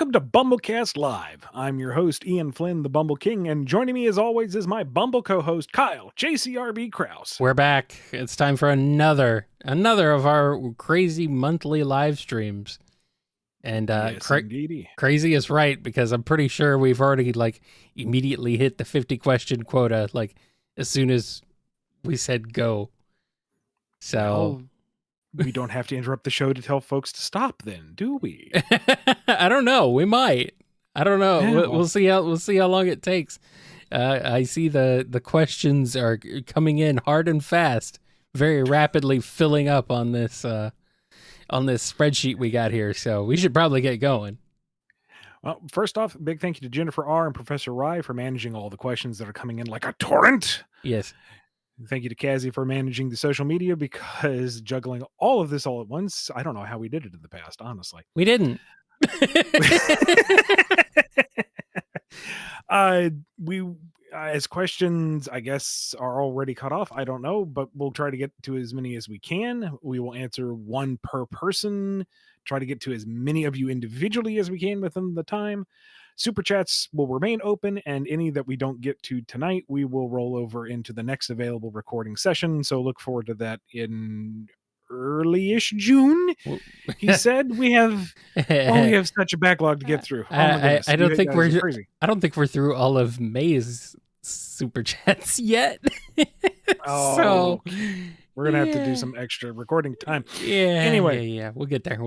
Welcome to BumbleKast Live. I'm your host, Ian Flynn, the Bumble King, and joining me as always is my Bumble co-host, Kyle, JCRB Krause. We're back. It's time for another of our crazy monthly live streams. And crazy is right, because I'm pretty sure we've already immediately hit the 50 question quota as soon as we said go. So we don't have to interrupt the show to tell folks to stop then, do we? I don't know. We might. I don't know. Yeah, we'll see how long it takes. I see the questions are coming in hard and fast, very rapidly filling up on this spreadsheet we got here. So we should probably get going. Well, first off, big thank you to Jennifer R. and Professor Rye for managing all the questions that are coming in like a torrent. Yes. Thank you to Kazi for managing the social media, because juggling all of this all at once, I don't know how we did it in the past, honestly. We didn't. As questions, I guess, are already cut off, I don't know, but we'll try to get to as many as we can. We will answer one per person, try to get to as many of you individually as we can within the time. Super chats will remain open, and any that we don't get to tonight, we will roll over into the next available recording session. So look forward to that in early-ish June. He said we have such a backlog to get through. I don't think we're through all of May's super chats yet. So we're gonna have to do some extra recording time. Anyway, we'll get there.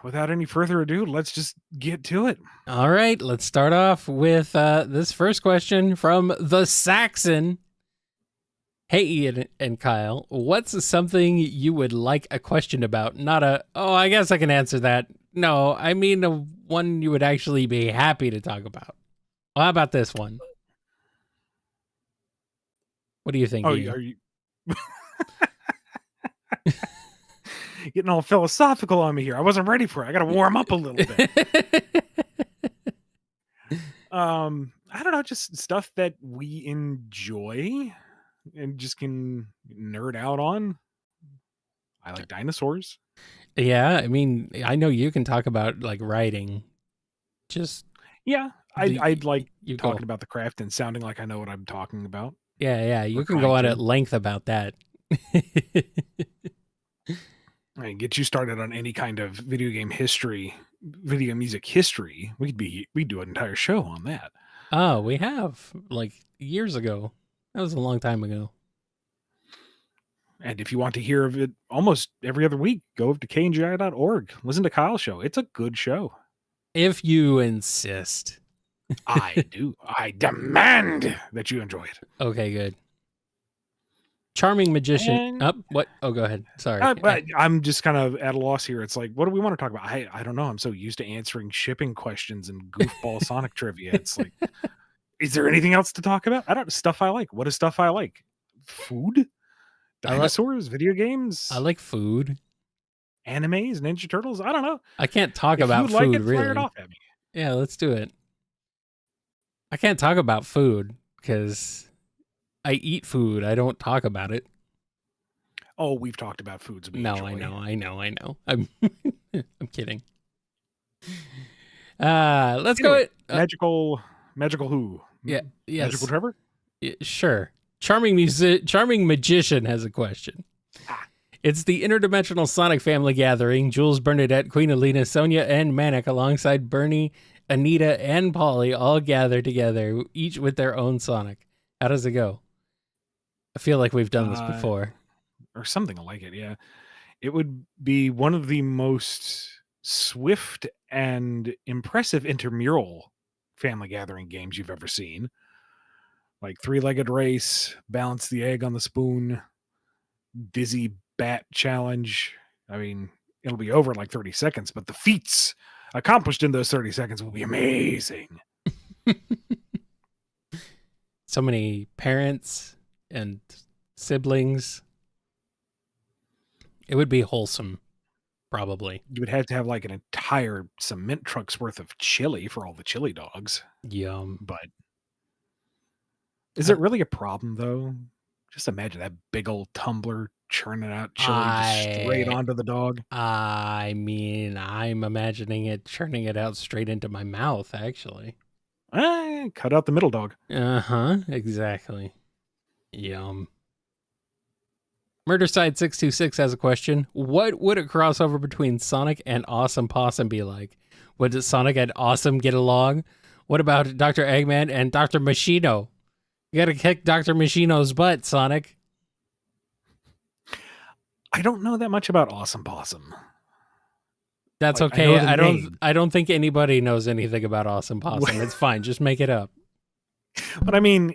Without any further ado, let's just get to it. All right, let's start off with this first question from the Saxon. Hey, Ian and Kyle, what's something you would like a question about? Not I guess I can answer that. No, I mean the one you would actually be happy to talk about. Well, how about this one? What do you think? Are you getting all philosophical on me here? I wasn't ready for it. I got to warm up a little bit. I don't know, just stuff that we enjoy and just can nerd out on. I like dinosaurs. Yeah, I mean, I know you can talk about writing. Just I'd like you talking about the craft and sounding like I know what I'm talking about. Yeah, you can go on at length about that. I mean, get you started on any kind of video game history, video music history. We'd do an entire show on that. Oh, we have years ago. That was a long time ago. And if you want to hear of it almost every other week, go over to kngi.org. Listen to Kyle's show. It's a good show. If you insist. I do. I demand that you enjoy it. Okay, good. Charming magician. What? Oh, go ahead. Sorry. I'm just kind of at a loss here. It's like, what do we want to talk about? I don't know. I'm so used to answering shipping questions and goofball Sonic trivia. It's like, is there anything else to talk about? I don't know. Stuff I like. What is stuff I like? Food? Dinosaurs? Video games? I like food. Animes? Ninja Turtles? I don't know. I can't talk about food, really. Fire it off at me. Yeah, let's do it. I can't talk about food because I eat food. I don't talk about it. Oh, we've talked about foods. No, I know. I'm kidding. Let's go. Magical who? Yeah. Yes. Magical Trevor? Yeah, sure. Charming magician has a question. It's the interdimensional Sonic family gathering. Jules, Bernadette, Queen Alina, Sonia, and Manic, alongside Bernie, Anita, and Polly, all gather together, each with their own Sonic. How does it go? I feel like we've done this before. Or something like it, yeah. It would be one of the most swift and impressive intramural family gathering games you've ever seen. Like three-legged race, balance the egg on the spoon, dizzy bat challenge. I mean, it'll be over in like 30 seconds, but the feats accomplished in those 30 seconds will be amazing. So many parents and siblings. It would be wholesome, probably. You would have to have like an entire cement truck's worth of chili for all the chili dogs. Yum. But is it really a problem, though? Just imagine that big old tumbler churning out chili just straight onto the dog. I mean, I'm imagining it churning it out straight into my mouth, actually. Cut out the middle dog. Exactly. Yum. Murderside626 has a question. What would a crossover between Sonic and Awesome Possum be like? Would Sonic and Awesome get along? What about Dr. Eggman and Dr. Machino? You gotta kick Dr. Machino's butt, Sonic. I don't know that much about Awesome Possum. That's Like, okay. name. I don't think anybody knows anything about Awesome Possum. It's fine. Just make it up. But I mean,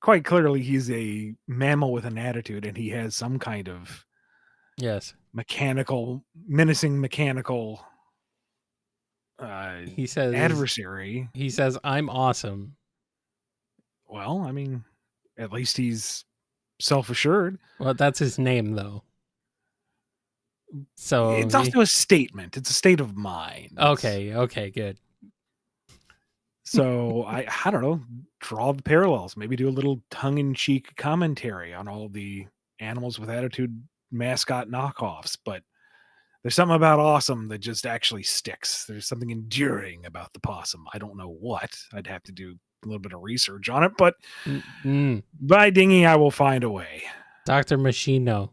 quite clearly he's a mammal with an attitude, and he has some kind of menacing mechanical he says adversary. He says, "I'm awesome." Well, I mean, at least he's self-assured. Well, that's his name, though. So it's also a statement. It's a state of mind. Okay, good. So I don't know, draw the parallels, maybe do a little tongue-in-cheek commentary on all the animals with attitude mascot knockoffs, but there's something about Awesome that just actually sticks. There's something enduring about the possum. I don't know what. I'd have to do a little bit of research on it, but by dinghy, I will find a way. Dr. Machino.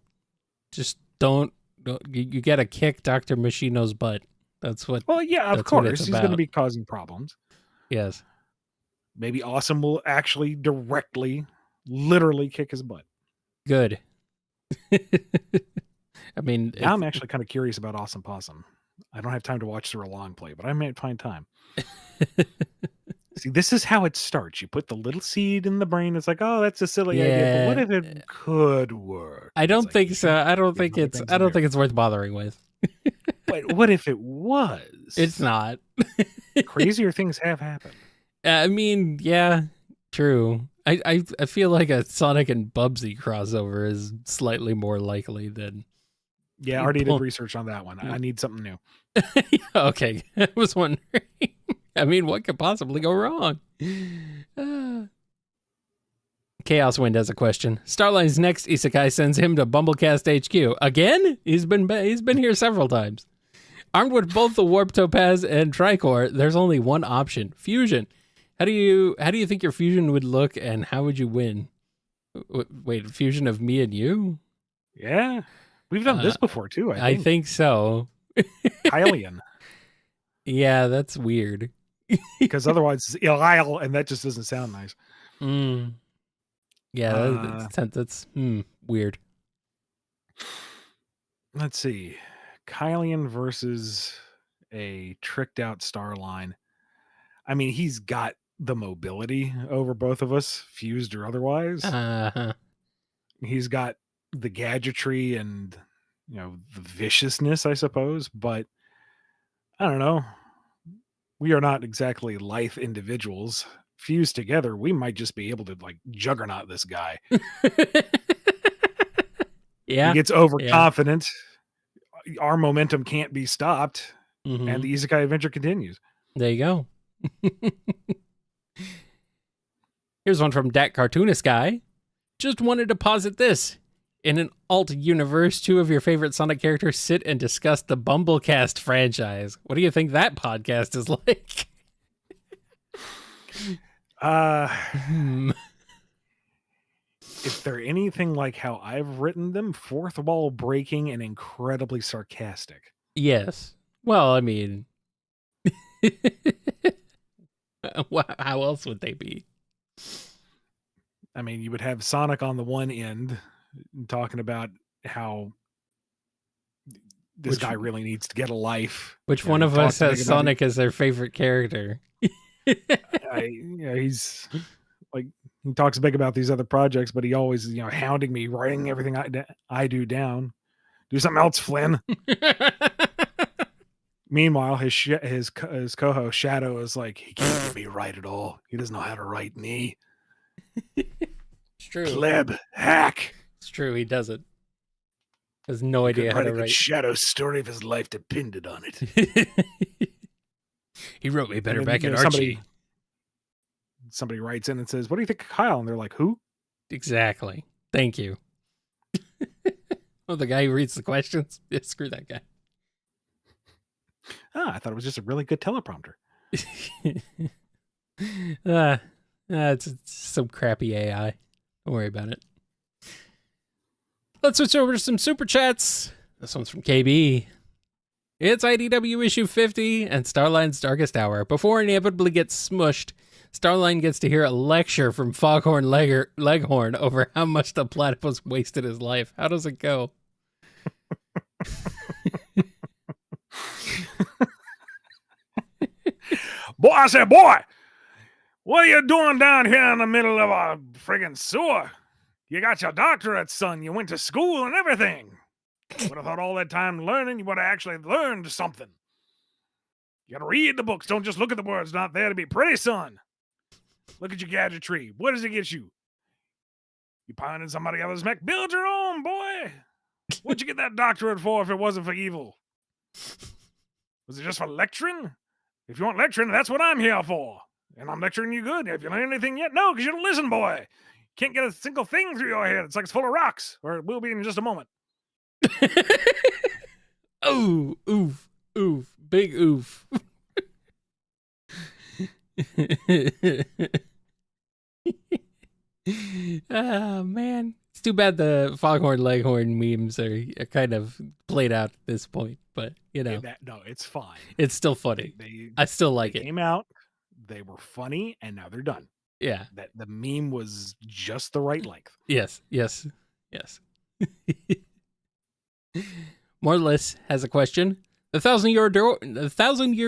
Just don't you gotta kick Dr. Machino's butt. That's what. Well, yeah, of course. He's going to be causing problems. Yes. Maybe Awesome will actually literally kick his butt. Good. I mean, now I'm actually kind of curious about Awesome Possum. I don't have time to watch through a long play, but I might find time. See, this is how it starts. You put the little seed in the brain. It's like, oh, that's a silly idea. But what if it could work? I don't think so. I don't think it's worth bothering with. But what if it was? It's not. Crazier things have happened. I mean, yeah, true. I feel like a Sonic and Bubsy crossover is slightly more likely than. Yeah, I already did research on that one. I need something new. Okay, I was wondering. I mean, what could possibly go wrong? Chaos Wind has a question. Starline's next isekai sends him to BumbleKast HQ. Again? He's been here several times. Armed with both the Warp Topaz and Tricore, there's only one option: fusion. How do you think your fusion would look, and how would you win? Wait, fusion of me and you? Yeah, we've done this before too. I think so. Hylian. Yeah, that's weird. Because otherwise it's Ilile, and that just doesn't sound nice. Yeah, that's weird. Let's see. Kylian versus a tricked out Starline. I mean, he's got the mobility over both of us, fused or otherwise. He's got the gadgetry and, the viciousness, I suppose, but I don't know. We are not exactly lithe individuals. Fused together, we might just be able to juggernaut this guy. Yeah. He gets overconfident. Yeah. Our momentum can't be stopped. Mm-hmm. And the isekai adventure continues. There you go. Here's one from Dat Cartoonist Guy. Just wanted to posit this. In an alt universe, two of your favorite Sonic characters sit and discuss the BumbleKast franchise. What do you think that podcast is like? If they're anything like how I've written them, fourth wall breaking and incredibly sarcastic. Yes. Well, I mean, how else would they be? I mean, you would have Sonic on the one end talking about how this guy really needs to get a life. Which one of us has Sonic as their favorite character? He's like, he talks big about these other projects, but he always, hounding me, writing everything I do down. Do something else, Flynn. Meanwhile, his co-host Shadow is like, he can't get me right at all. He doesn't know how to write knee. It's true. Pleb, hack. It's true. He doesn't. Has no idea how to write. Shadow's story of his life depended on it. He wrote me better back in Archie. Somebody writes in and says, "What do you think of Kyle?" And they're like, "Who?" Exactly. Thank you. Oh, the guy who reads the questions? Yeah, screw that guy. I thought it was just a really good teleprompter. It's some crappy AI. Don't worry about it. Let's switch over to some super chats. This one's from KB. It's IDW issue 50 and Starline's Darkest Hour. Before inevitably gets smushed, Starline gets to hear a lecture from Foghorn Leghorn over how much the platypus wasted his life. How does it go? Boy, I said, boy, what are you doing down here in the middle of a friggin' sewer? You got your doctorate, son. You went to school and everything. Would have thought all that time learning, you would have actually learned something. You gotta read the books. Don't just look at the words. Not there to be pretty, son. Look at your gadgetry. What does it get you? You pounding somebody else's mech? Build your own, boy. What'd you get that doctorate for if it wasn't for evil? Was it just for lecturing? If you want lecturing, that's what I'm here for. And I'm lecturing you good. Have you learned anything yet? No, because you don't listen, boy. Can't get a single thing through your head. It's like it's full of rocks. Or it will be in just a moment. Oh, oof, oof, big oof. Oh, man. It's too bad the Foghorn Leghorn memes are kind of played out at this point, but you know. No, it's fine. It's still funny. I still like it. Came out, they were funny, and now they're done. Yeah. That the meme was just the right length. Yes. Moreless has a question. The Thousand Year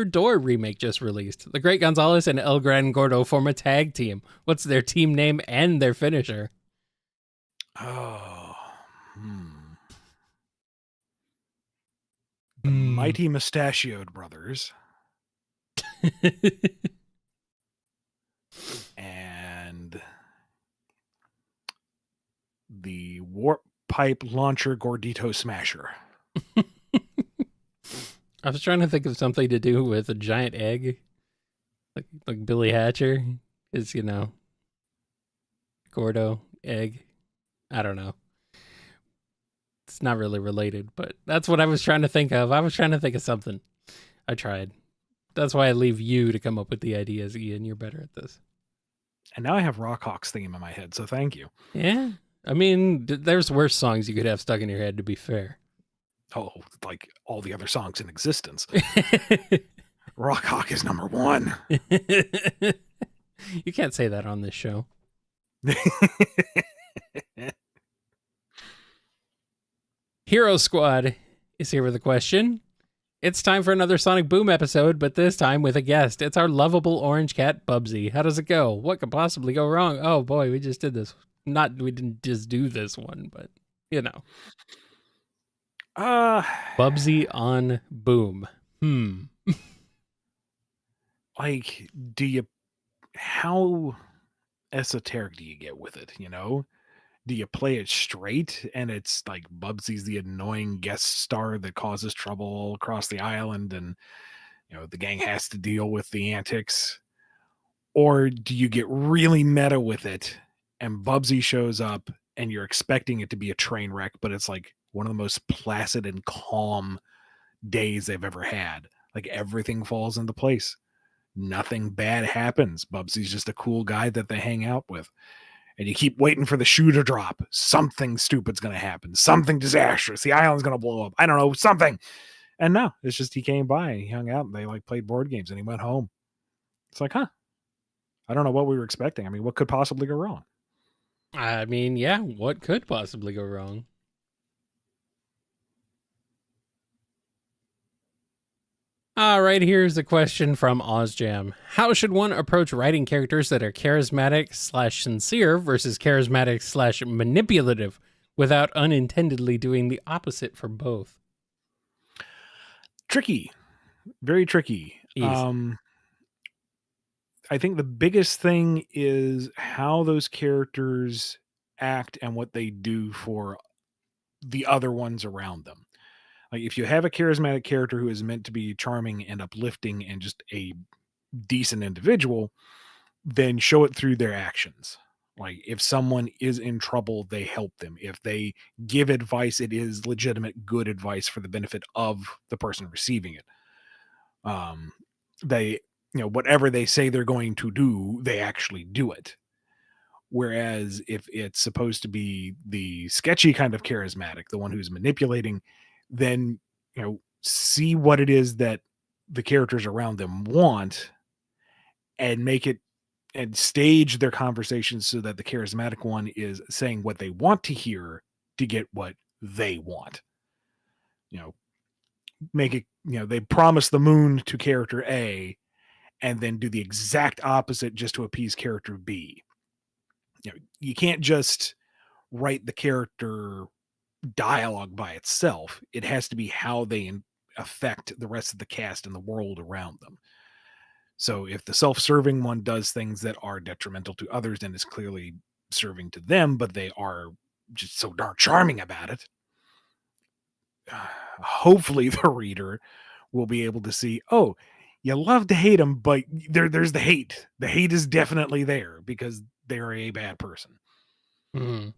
Door remake just released. The Great Gonzalez and El Gran Gordo form a tag team. What's their team name and their finisher? Oh, The Mighty Mustachioed Brothers. And the Warp Pipe Launcher Gordito Smasher. I was trying to think of something to do with a giant egg. Like Billy Hatcher is, Gordo, egg. I don't know. It's not really related, but that's what I was trying to think of. I was trying to think of something. I tried. That's why I leave you to come up with the ideas, Ian. You're better at this. And now I have Rockhawk's theme in my head, so thank you. Yeah. I mean, there's worse songs you could have stuck in your head, to be fair. Oh, like all the other songs in existence. Rockhawk is number one. You can't say that on this show. Hero Squad is here with a question. It's time for another Sonic Boom episode, but this time with a guest. It's our lovable orange cat, Bubsy. How does it go? What could possibly go wrong? Oh boy, we just did this. We didn't just do this one, but Bubsy on Boom. Like, how esoteric do you get with it, Do you play it straight and it's like Bubsy's the annoying guest star that causes trouble all across the island and, the gang has to deal with the antics? Or do you get really meta with it and Bubsy shows up and you're expecting it to be a train wreck, but it's like one of the most placid and calm days they've ever had. Like everything falls into place. Nothing bad happens. Bubsy's just a cool guy that they hang out with. And you keep waiting for the shoe to drop. Something stupid's going to happen. Something disastrous. The island's going to blow up. I don't know, something. And no, it's just he came by and he hung out and they played board games and he went home. It's like, I don't know what we were expecting. I mean, what could possibly go wrong? I mean, yeah, what could possibly go wrong? All right, here's a question from OzJam. How should one approach writing characters that are charismatic/sincere versus charismatic/manipulative without unintendedly doing the opposite for both? Tricky. Very tricky. I think the biggest thing is how those characters act and what they do for the other ones around them. Like if you have a charismatic character who is meant to be charming and uplifting and just a decent individual, then show it through their actions. Like if someone is in trouble, they help them. If they give advice, it is legitimate good advice for the benefit of the person receiving it. They, whatever they say they're going to do, they actually do it. Whereas if it's supposed to be the sketchy kind of charismatic, the one who's manipulating, then, see what it is that the characters around them want and make it and stage their conversations so that the charismatic one is saying what they want to hear to get what they want. Make it, they promise the moon to character A and then do the exact opposite just to appease character B. You can't just write the character dialogue by itself. It has to be how they affect the rest of the cast and the world around them. So if the self-serving one does things that are detrimental to others, then it's clearly serving to them, but they are just so darn charming about it. Hopefully the reader will be able to see, oh, you love to hate them, but there's the hate. The hate is definitely there because they're a bad person. Mm-hmm.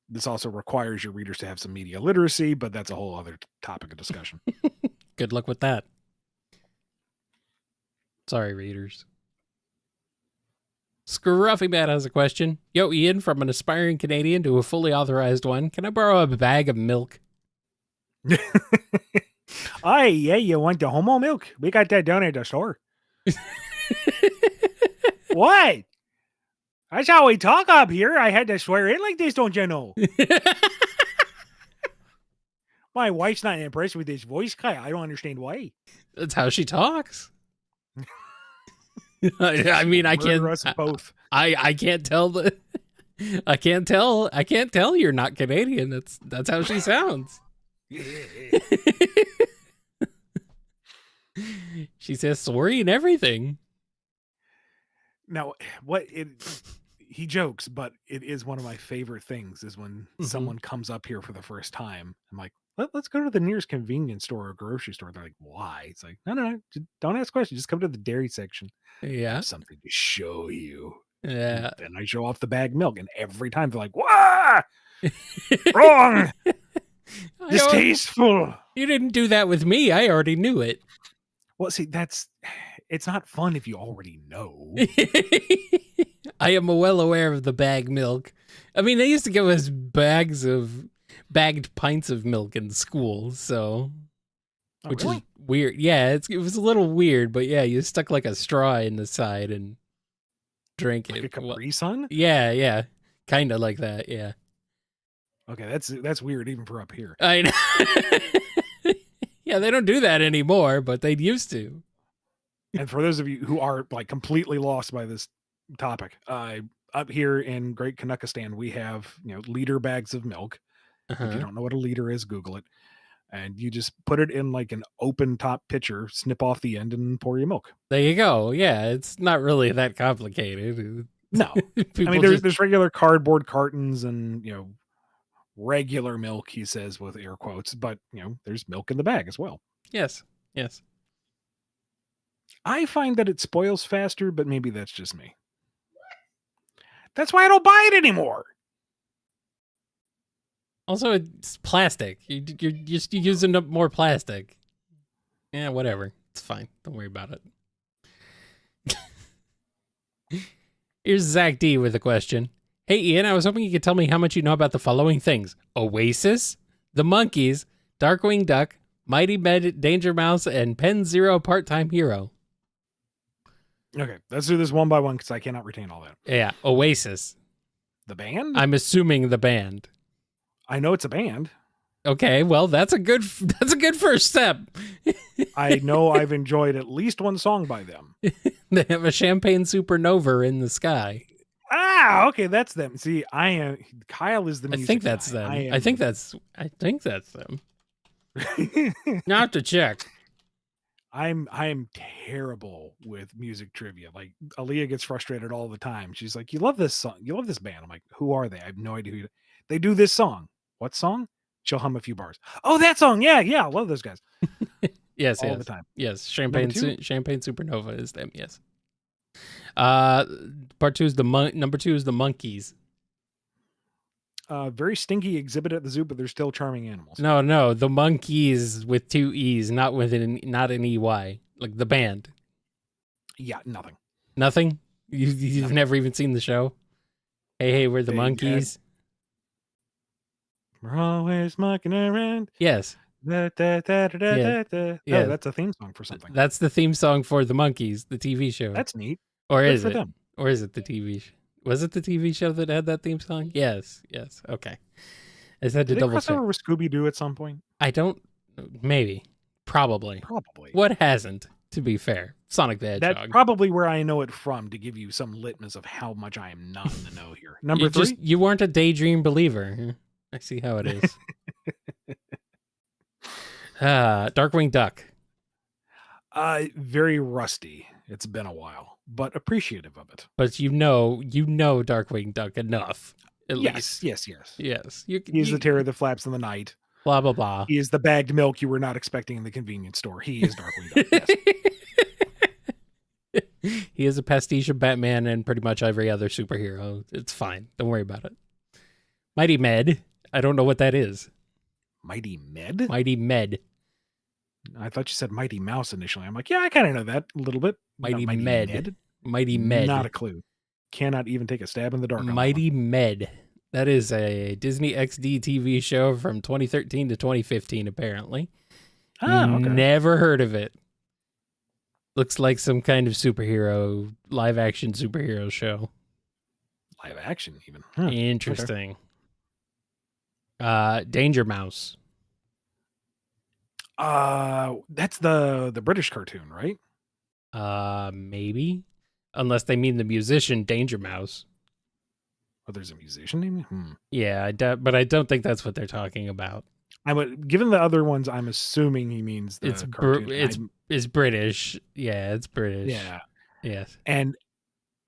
This also requires your readers to have some media literacy, but that's a whole other topic of discussion. Good luck with that. Sorry, readers. Scruffy Matt has a question. Yo, Ian, from an aspiring Canadian to a fully authorized one, can I borrow a bag of milk? Aye, yeah, you want the homo milk? We got that down at the store. What? That's how we talk up here. I had to swear in like this, don't you know? My wife's not impressed with this voice guy. I don't understand why. That's how she talks. I mean, I can't. Us both. I can't tell the. I can't tell you're not Canadian. That's how she sounds. She says sorry and everything. Now, he jokes, but it is one of my favorite things is when someone comes up here for the first time. I'm like, let's go to the nearest convenience store or grocery store. They're like, why? It's like, no, don't ask questions. Just come to the dairy section. Yeah. Something to show you. Yeah. And I show off the bag milk, and every time they're like, "Wah! Wrong! Distasteful." You didn't do that with me. I already knew it. Well, see, it's not fun if you already know. I am well aware of the bag milk. I mean, they used to give us bagged pints of milk in school, so which is weird. Yeah, it was a little weird, but yeah, you stuck like a straw in the side and drank like it. A Capri Sun? Yeah, kind of like that. Yeah. Okay, that's weird even for up here. I know. Yeah, they don't do that anymore, but they used to. And for those of you who are like completely lost by this topic, up here in Great Canuckistan, we have liter bags of milk. If you don't know what a liter is, Google it. And you just put it in like an open top pitcher, snip off the end, and pour your milk. There you go. Yeah, it's not really that complicated. No, I mean there's regular cardboard cartons and regular milk, he says with air quotes, but there's milk in the bag as well. Yes. I find that it spoils faster, but maybe that's just me. That's why I don't buy it anymore. Also, it's plastic. You're just using up more plastic. Yeah, whatever. It's fine. Don't worry about it. Here's Zach D with a question. Hey, Ian, I was hoping you could tell me how much you know about the following things. Oasis, The Monkees, Darkwing Duck, Mighty Med, Danger Mouse, and Pen Zero Part-Time Hero. Okay, let's do this one by one because I cannot retain all that. Yeah, Oasis. The band? I'm assuming the band. I know it's a band. Okay, well, that's a good first step. I know I've enjoyed at least one song by them. They have a champagne supernova in the sky. Ah, okay, that's them. See, Kyle is the music I think that's guy. them. I think that's them. Not to check. I'm terrible with music trivia. Like Aaliyah gets frustrated all the time. She's like, "You love this song. You love this band." I'm like, "Who are they?" I have no idea who they do this song. What song? She'll hum a few bars. Oh, that song. Yeah, I love those guys. Yes, all the time. Yes, champagne supernova is them. Yes. Part 2 is number 2 is the monkeys. Very stinky exhibit at the zoo, but they're still charming animals. No, the monkeys with 2 E's, not not an EY, like the band. Yeah, nothing. Nothing? You've Nothing. never even seen the show? Hey, we're the monkeys. We're always mucking around. Yes. Da, da, da, da, Yeah. da. Yeah. Oh, that's a theme song for something. That's the theme song for the monkeys, the TV show. That's neat. Or Good is for it? them. Or is it the TV show? Was it the TV show that had that theme song? Yes. Okay. I just had to Did they double cross check. over with Scooby-Doo at some point? I don't. Maybe. Probably. What hasn't? To be fair, Sonic the Hedgehog. That's probably where I know it from, to give you some litmus of how much I am not in the know here. Number 3? You weren't a daydream believer. I see how it is. Darkwing Duck. Very rusty. It's been a while, but appreciative of it. But you know Darkwing Duck enough. At least. Yes. He's the terror that flaps in the night. Blah, blah, blah. He is the bagged milk you were not expecting in the convenience store. He is Darkwing Duck. Yes. He is a pastiche of Batman and pretty much every other superhero. It's fine. Don't worry about it. Mighty Med. I don't know what that is. Mighty Med? Mighty Med. I thought you said Mighty Mouse initially. I'm like, yeah, I kind of know that a little bit. Mighty Med. Mighty Med. Not a clue. Cannot even take a stab in the dark. Mighty Med. That is a Disney XD TV show from 2013 to 2015, apparently. Oh, okay. Never heard of it. Looks like some kind of live action superhero show. Live action, even. Interesting. Okay. Danger Mouse. That's the British cartoon, right? Maybe. Unless they mean the musician Danger Mouse. Oh, there's a musician name? Yeah, but I don't think that's what they're talking about. Given the other ones, I'm assuming he means the cartoon. It's British. Yeah, it's British. Yeah. Yes. And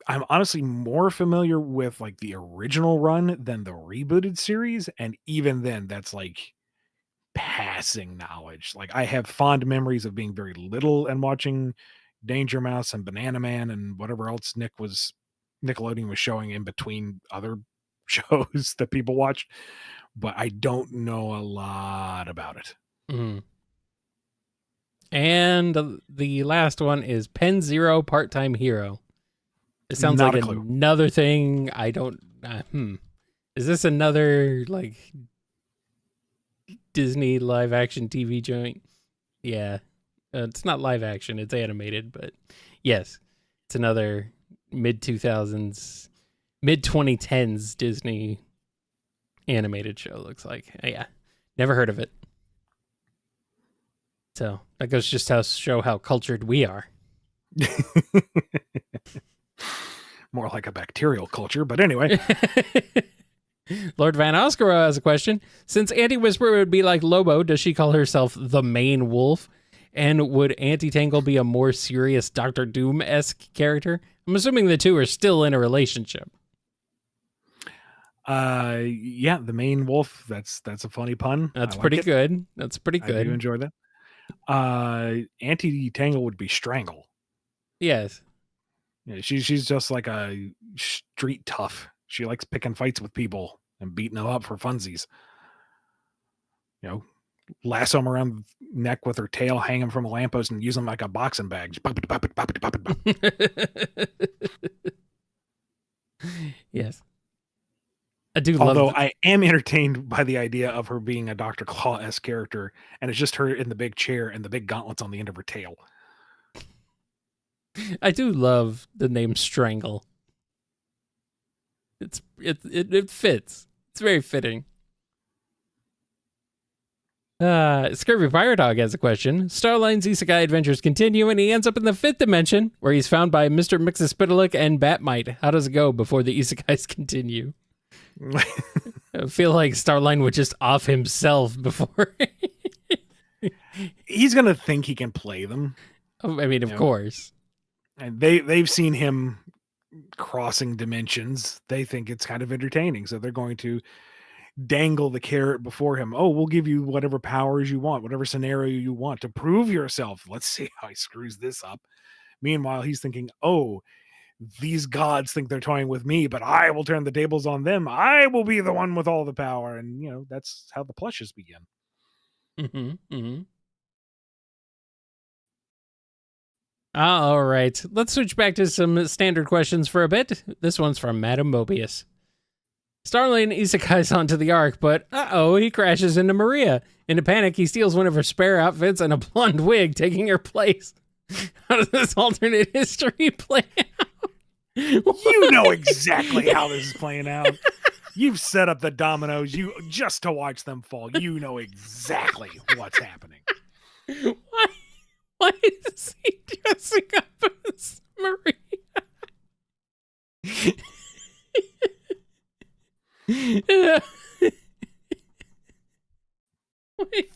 I'm honestly more familiar with like the original run than the rebooted series. And even then, that's like passing knowledge. Like I have fond memories of being very little and watching Danger Mouse and Banana Man and whatever else Nickelodeon was showing in between other shows that people watched, but I don't know a lot about it. Mm-hmm. And the last one is Pen Zero Part-Time Hero. It sounds like another thing. I don't. Is this another like Disney live action TV joint? Yeah, it's not live action. It's animated, but yes, it's another mid 2000s, mid 2010s Disney animated show. Looks like. Yeah, never heard of it. So that goes just to show how cultured we are. More like a bacterial culture, but anyway. Lord Van Oscar has a question. Since Auntie Whisper would be like Lobo, does she call herself the main wolf? And would Auntie Tangle be a more serious Doctor Doom-esque character? I'm assuming the two are still in a relationship. Yeah, the main wolf. That's a funny pun. That's pretty good. That's pretty good. I do enjoy that. Auntie Tangle would be Strangle. Yes. Yeah, she's just like a street tough. She likes picking fights with people and beating them up for funsies. You know, lasso them around the neck with her tail, hang them from a lamppost, and use them like a boxing bag. Yes. I do Although I am entertained by the idea of her being a Dr. Claw-esque character, and it's just her in the big chair and the big gauntlets on the end of her tail. I do love the name Strangle. It fits. It's very fitting. Scurvy Fire Dog has a question. Starline's isekai adventures continue, and he ends up in the 5th dimension, where he's found by Mr. Mixospitalik and Batmite. How does it go before the isekais continue? I feel like Starline would just off himself before. He's gonna think he can play them. I mean, of course. And they've seen him crossing dimensions. They think it's kind of entertaining, so they're going to dangle the carrot before him. Oh, we'll give you whatever powers you want, whatever scenario you want to prove yourself. Let's see how he screws this up. Meanwhile, he's thinking, oh, these gods think they're toying with me, but I will turn the tables on them. I will be the one with all the power. And, that's how the plushes begin. All right. Let's switch back to some standard questions for a bit. This one's from Madam Mobius. Starling isekais onto the Ark, but he crashes into Maria. In a panic, he steals one of her spare outfits and a blonde wig, taking her place. How does this alternate history play out? You know exactly how this is playing out. You've set up the dominoes just to watch them fall. You know exactly what's happening. Why is he dressing up as Maria?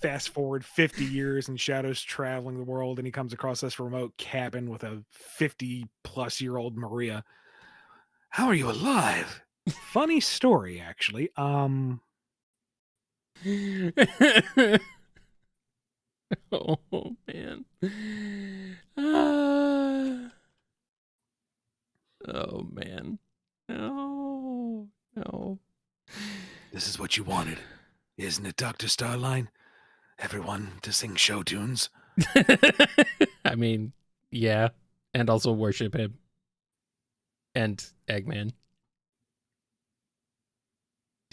Fast forward 50 years and Shadow's traveling the world and he comes across this remote cabin with a 50-plus-year-old Maria. How are you alive? Funny story, actually. Oh man. Oh man. No. This is what you wanted, isn't it, Dr. Starline? Everyone to sing show tunes. I mean, yeah, and also worship him. And Eggman.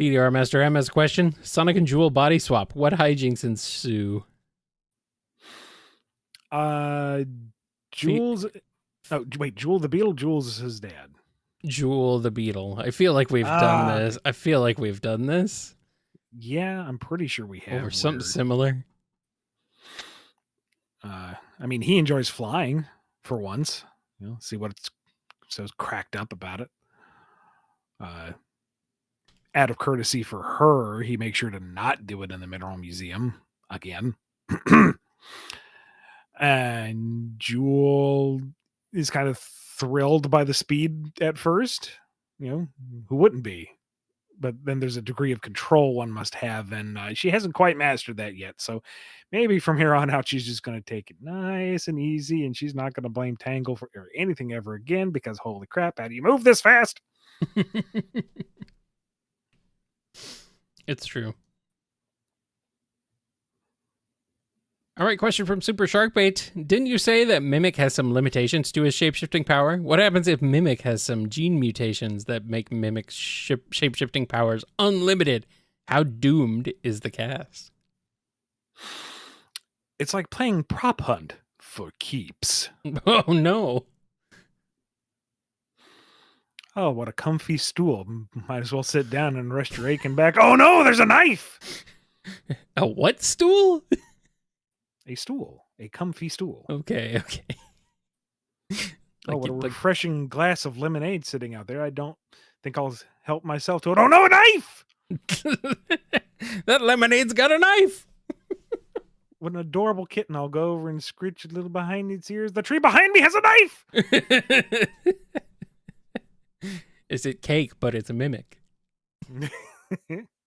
DDR Master M has a question. Sonic and Jewel body swap. What hijinks ensue? Jules. Oh, wait, Jewel the Beetle? Jules is his dad. Jewel the Beetle. I feel like we've done this. Yeah, I'm pretty sure we have. Or something similar. I mean, he enjoys flying for once. See what it's so cracked up about it. Out of courtesy for her, he makes sure to not do it in the Mineral Museum again. And Jewel is kind of thrilled by the speed at first. Who wouldn't be? But then there's a degree of control one must have, and she hasn't quite mastered that yet. So maybe from here on out, she's just going to take it nice and easy, and she's not going to blame Tangle for anything ever again, because holy crap, how do you move this fast? It's true. All right, question from Super Sharkbait. Didn't you say that Mimic has some limitations to his shapeshifting power? What happens if Mimic has some gene mutations that make Mimic's shapeshifting powers unlimited? How doomed is the cast? It's like playing prop hunt for keeps. Oh, no. Oh, what a comfy stool. Might as well sit down and rest your aching back. Oh, no, there's a knife! A what stool? A stool. A comfy stool. Okay. Oh, what a refreshing glass of lemonade sitting out there. I don't think I'll help myself to it. Oh, no, a knife! That lemonade's got a knife! What an adorable kitten. I'll go over and scritch a little behind its ears. The tree behind me has a knife! Is it cake, but it's a mimic?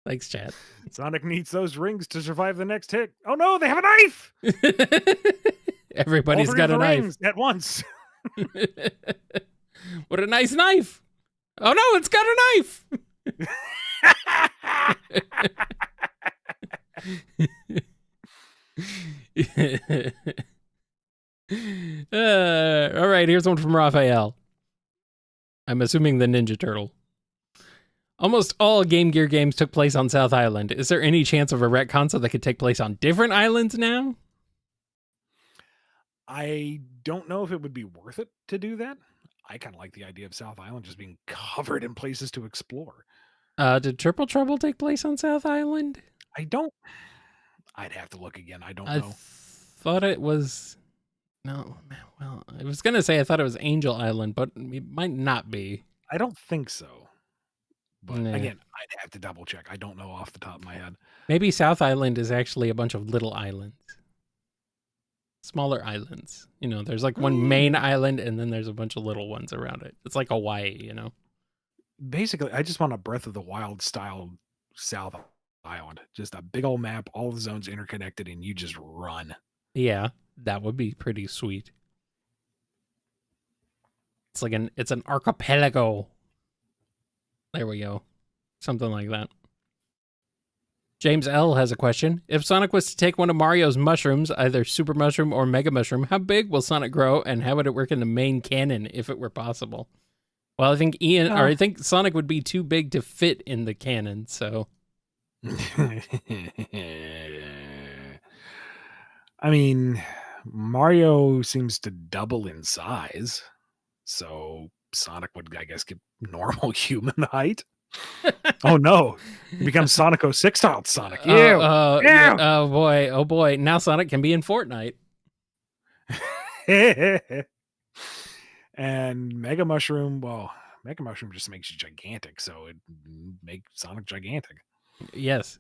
Thanks, chat. Sonic needs those rings to survive the next hit. Oh no, they have a knife! Everybody's got a knife. At once. What a nice knife! Oh no, it's got a knife! All right, here's one from Raphael. I'm assuming the Ninja Turtle. Almost all Game Gear games took place on South Island. Is there any chance of a retcon so they could take place on different islands now? I don't know if it would be worth it to do that. I kind of like the idea of South Island just being covered in places to explore. Did Triple Trouble take place on South Island? I'd have to look again. I don't know. Thought it was... No, well, I was going to say I thought it was Angel Island, but it might not be. I don't think so. But again, I'd have to double check. I don't know off the top of my head. Maybe South Island is actually a bunch of little islands. Smaller islands. There's like one main island and then there's a bunch of little ones around it. It's like Hawaii, Basically, I just want a Breath of the Wild style South Island. Just a big old map, all the zones interconnected, and you just run. Yeah, that would be pretty sweet. It's an archipelago. There we go. Something like that. James L has a question. If Sonic was to take one of Mario's mushrooms, either Super Mushroom or Mega Mushroom, how big will Sonic grow, and how would it work in the main canon if it were possible? Well, I think I think Sonic would be too big to fit in the canon, so. I mean, Mario seems to double in size, so Sonic would, I guess, get normal human height. Oh no, it becomes Sonic 06 style Sonic. Yeah. Oh boy. Now Sonic can be in Fortnite. And Mega Mushroom, Mega Mushroom just makes you gigantic, so it makes Sonic gigantic. Yes.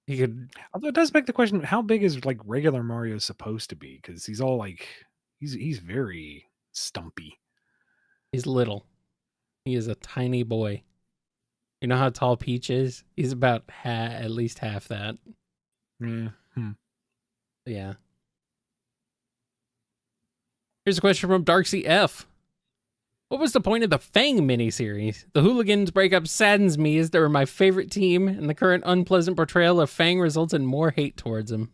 He could. Although it does beg the question, how big is like regular Mario supposed to be? Because he's all like, he's very stumpy. He's little. He is a tiny boy. You know how tall Peach is? He's about at least half that. Yeah. Here's a question from Darksy F. What was the point of the Fang miniseries? The Hooligans breakup saddens me as they were my favorite team, and the current unpleasant portrayal of Fang results in more hate towards him.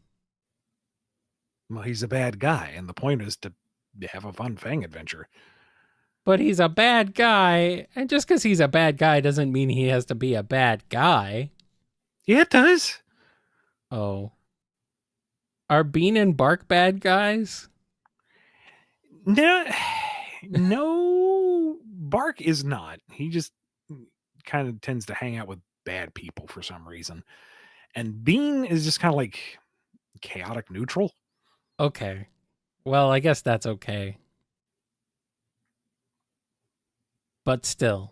Well, he's a bad guy, and the point is to have a fun Fang adventure. But he's a bad guy, and just because he's a bad guy doesn't mean he has to be a bad guy. Yeah, it does. Oh. Are Bean and Bark bad guys? No, Bark is not. He just kind of tends to hang out with bad people for some reason. And Bean is just kind of like chaotic neutral. Okay. Well, I guess that's okay. But still.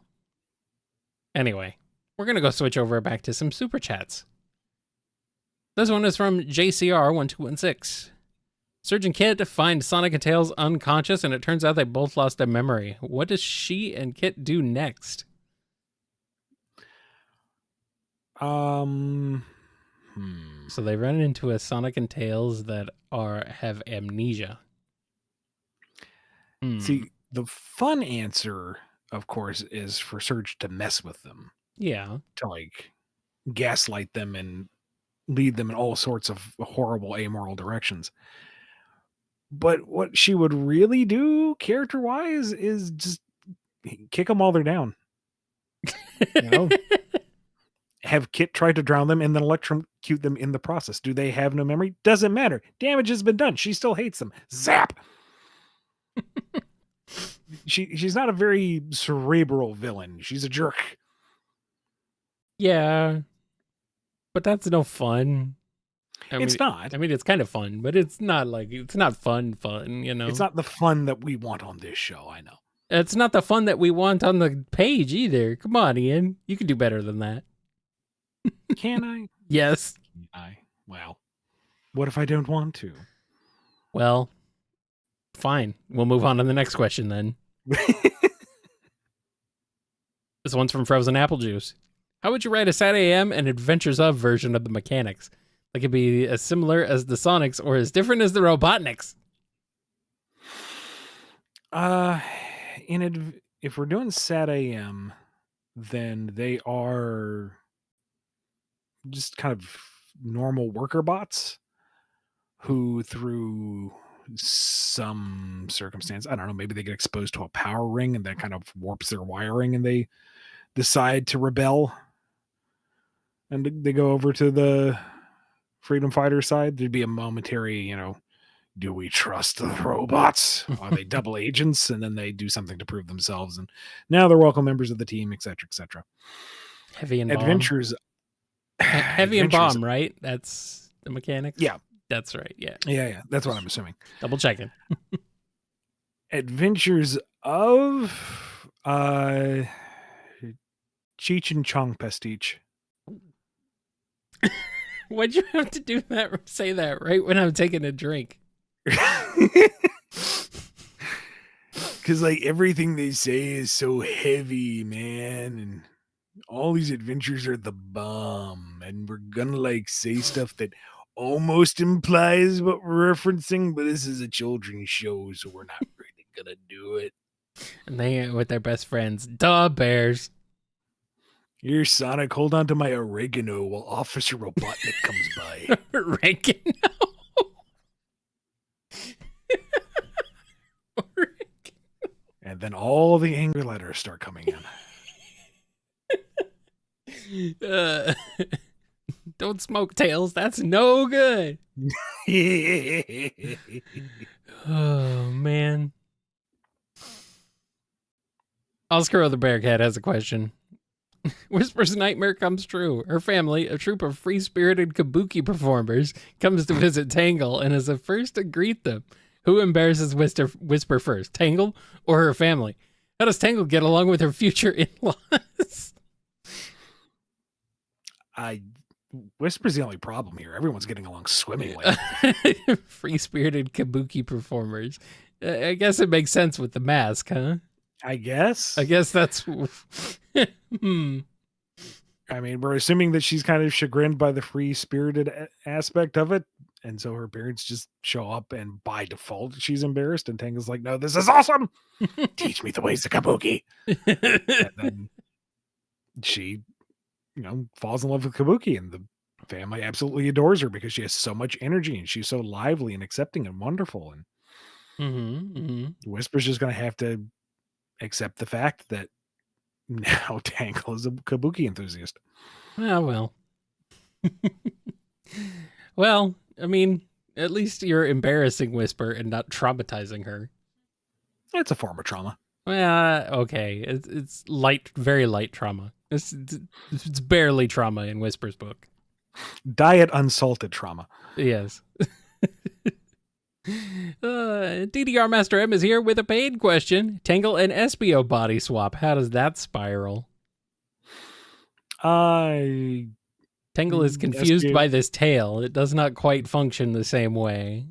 Anyway, we're going to go switch over back to some super chats. This one is from JCR1216. Surge and Kit find Sonic and Tails unconscious, and it turns out they both lost their memory. What does she and Kit do next? So they run into a Sonic and Tails that have amnesia. See, the fun answer, of course, is for Surge to mess with them. Yeah. To like gaslight them and lead them in all sorts of horrible, amoral directions. But what she would really do, character-wise, is just kick them while they're down. You know? Have Kit try to drown them and then electrocute them in the process. Do they have no memory? Doesn't matter. Damage has been done. She still hates them. Zap! She's not a very cerebral villain. She's a jerk. Yeah. But that's no fun. It's not. I mean, it's kind of fun, but it's not fun, you know? It's not the fun that we want on this show, I know. It's not the fun that we want on the page either. Come on, Ian. You can do better than that. Can I? Yes. Well, what if I don't want to? Well, fine. We'll move on to the next question then. This one's from Frozen Apple Juice. How would you write a Sad AM and Adventures Of version of the mechanics? Like it be as similar as the Sonics or as different as the Robotniks? If we're doing Sad AM, then they are just kind of normal worker bots who, through some circumstance, I don't know, maybe they get exposed to a power ring and that kind of warps their wiring and they decide to rebel and they go over to the freedom fighter side. There'd be a momentary, do we trust the robots? Are they double agents? And then they do something to prove themselves. And now they're welcome members of the team, etc., etc. Heavy and Adventures. Heavy and bomb, right? That's the mechanics? Yeah. That's right. Yeah. Yeah. That's what I'm assuming. Double checking. Adventures of Cheech and Chong Pastiche. Why'd you have to say that right when I'm taking a drink? Because everything they say is so heavy, man, and all these adventures are the bomb, and we're gonna say stuff that almost implies what we're referencing, but this is a children's show, so we're not really gonna do it. And they with their best friends. Duh, bears. Here, Sonic, hold on to my oregano while Officer Robotnik comes by. Oregano. And then all the angry letters start coming in. Don't smoke, Tails. That's no good. Oh, man. Oscar the Bearcat has a question. Whisper's nightmare comes true. Her family, a troop of free-spirited kabuki performers, comes to visit Tangle and is the first to greet them. Who embarrasses Whisper first, Tangle or her family? How does Tangle get along with her future in-laws? Whisper's the only problem here. Everyone's getting along swimmingly. Free-spirited kabuki performers. I guess it makes sense with the mask, huh? I guess that's... I mean, we're assuming that she's kind of chagrined by the free-spirited aspect of it, and so her parents just show up, and by default, she's embarrassed, and Tangle's like, no, this is awesome! Teach me the ways of kabuki! And then she, falls in love with kabuki, and the family absolutely adores her because she has so much energy, and she's so lively and accepting and wonderful, and Whisper's just going to have to accept the fact that now Tangle is a kabuki enthusiast. Oh, well. Well, I mean, at least you're embarrassing Whisper and not traumatizing her. It's a form of trauma. Okay. It's light, very light trauma. It's barely trauma in Whisper's book. Diet unsalted trauma. Yes. DDR Master M is here with a paid question. Tangle and Espio body swap. How does that spiral? Tangle is confused by this tail. It does not quite function the same way.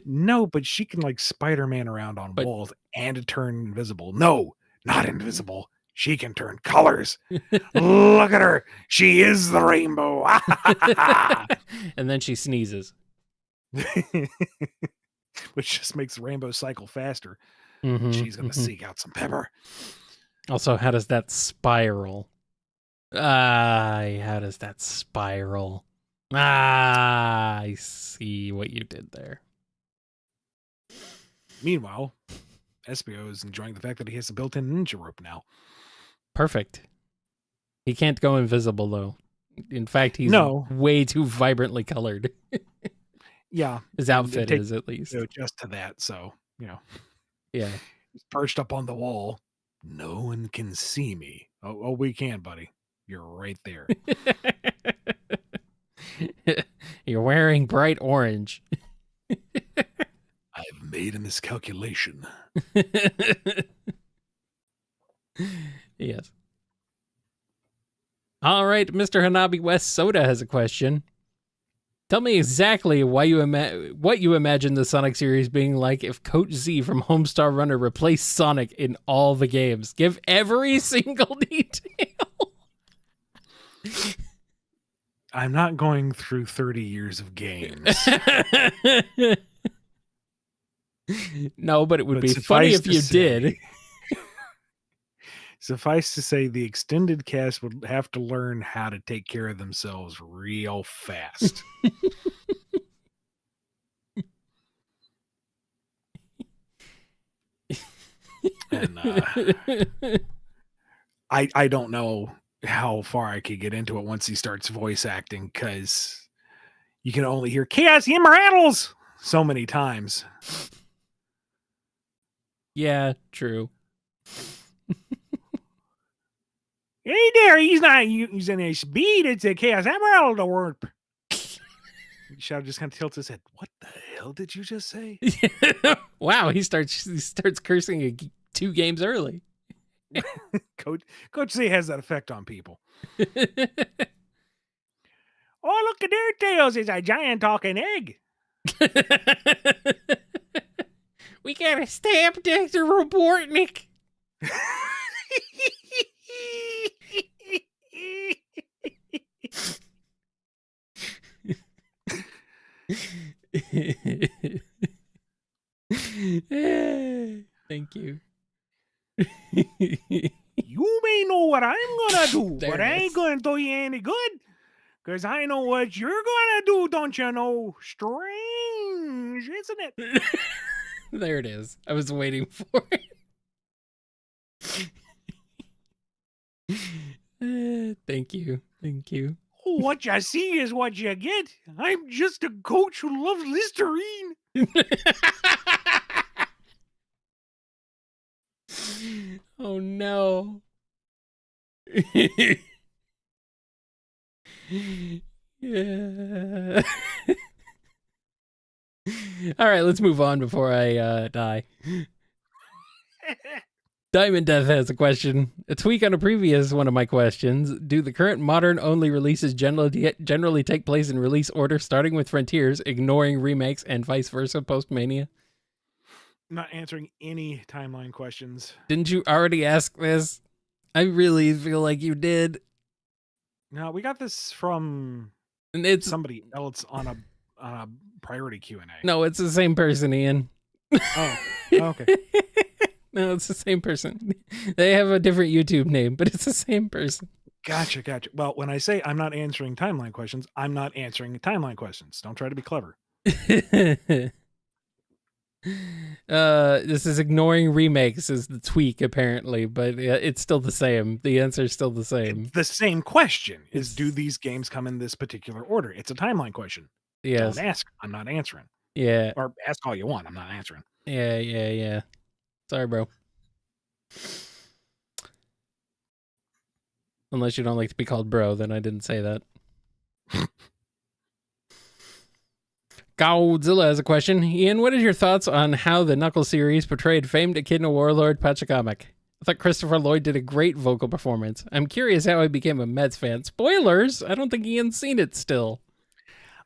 No, but she can like Spider-Man around on walls and turn invisible. No, not invisible. She can turn colors. Look at her. She is the rainbow. And then she sneezes. Which just makes the rainbow cycle faster. She's going to seek out some pepper. Also, how does that spiral? How does that spiral? I see what you did there. Meanwhile, Espio is enjoying the fact that he has a built-in ninja rope now. Perfect. He can't go invisible, though. In fact, he's way too vibrantly colored. Yeah. His outfit is, at least. Just to that, so, Yeah. He's perched up on the wall. No one can see me. Oh, we can, buddy. You're right there. You're wearing bright orange. I've made a miscalculation. Yes. All right, Mr. Hanabi West Soda has a question. Tell me exactly what you imagine the Sonic series being like if Coach Z from Homestar Runner replaced Sonic in all the games. Give every single detail. I'm not going through 30 years of games. No, but it would be funny if you did. Suffice to say, the extended cast would have to learn how to take care of themselves real fast. And I don't know how far I could get into it once he starts voice acting, because you can only hear Chaos Emeralds so many times. Yeah, true. Hey there, he's not using a speed, it's a Chaos Emerald award. Shadow just kind of tilts his head. What the hell did you just say? Wow, he starts cursing 2 games early. Coach Z has that effect on people. Oh, look at their tails. It's a giant talking egg. We got a stamp, Dr. Robotnik. Thank you. You may know what I'm gonna do, There but it I ain't is. gonna do you any good. Because I know what you're gonna do, don't you know? Strange, isn't it? There it is. I was waiting for it. Thank you. Thank you. What you see is what you get. I'm just a coach who loves Listerine. Oh no. Yeah. All right, let's move on before I die. Diamond Death has a question. A tweak on a previous one of my questions. Do the current modern-only releases generally take place in release order, starting with Frontiers, ignoring remakes, and vice versa post-Mania? Not answering any timeline questions. Didn't you already ask this? I really feel like you did. No, we got this from And it's somebody else on a priority Q&A. no, it's the same person, Ian. Oh, okay. No, it's the same person. They have a different YouTube name, but it's the same person. Gotcha. Well, when I say I'm not answering timeline questions, I'm not answering timeline questions. Don't try to be clever. This is ignoring remakes is the tweak apparently, but it's still the same. The answer is still the same. It's the same question is, do these games come in this particular order? It's a timeline question. Yes. Don't ask. I'm not answering. Yeah. Or ask all you want. I'm not answering. Yeah. Sorry, bro. Unless you don't like to be called bro, then I didn't say that. Godzilla has a question. Ian, what is your thoughts on how the Knuckles series portrayed famed Echidna warlord Pachacamac? I thought Christopher Lloyd did a great vocal performance. I'm curious how I became a Mets fan. Spoilers! I don't think Ian's seen it still.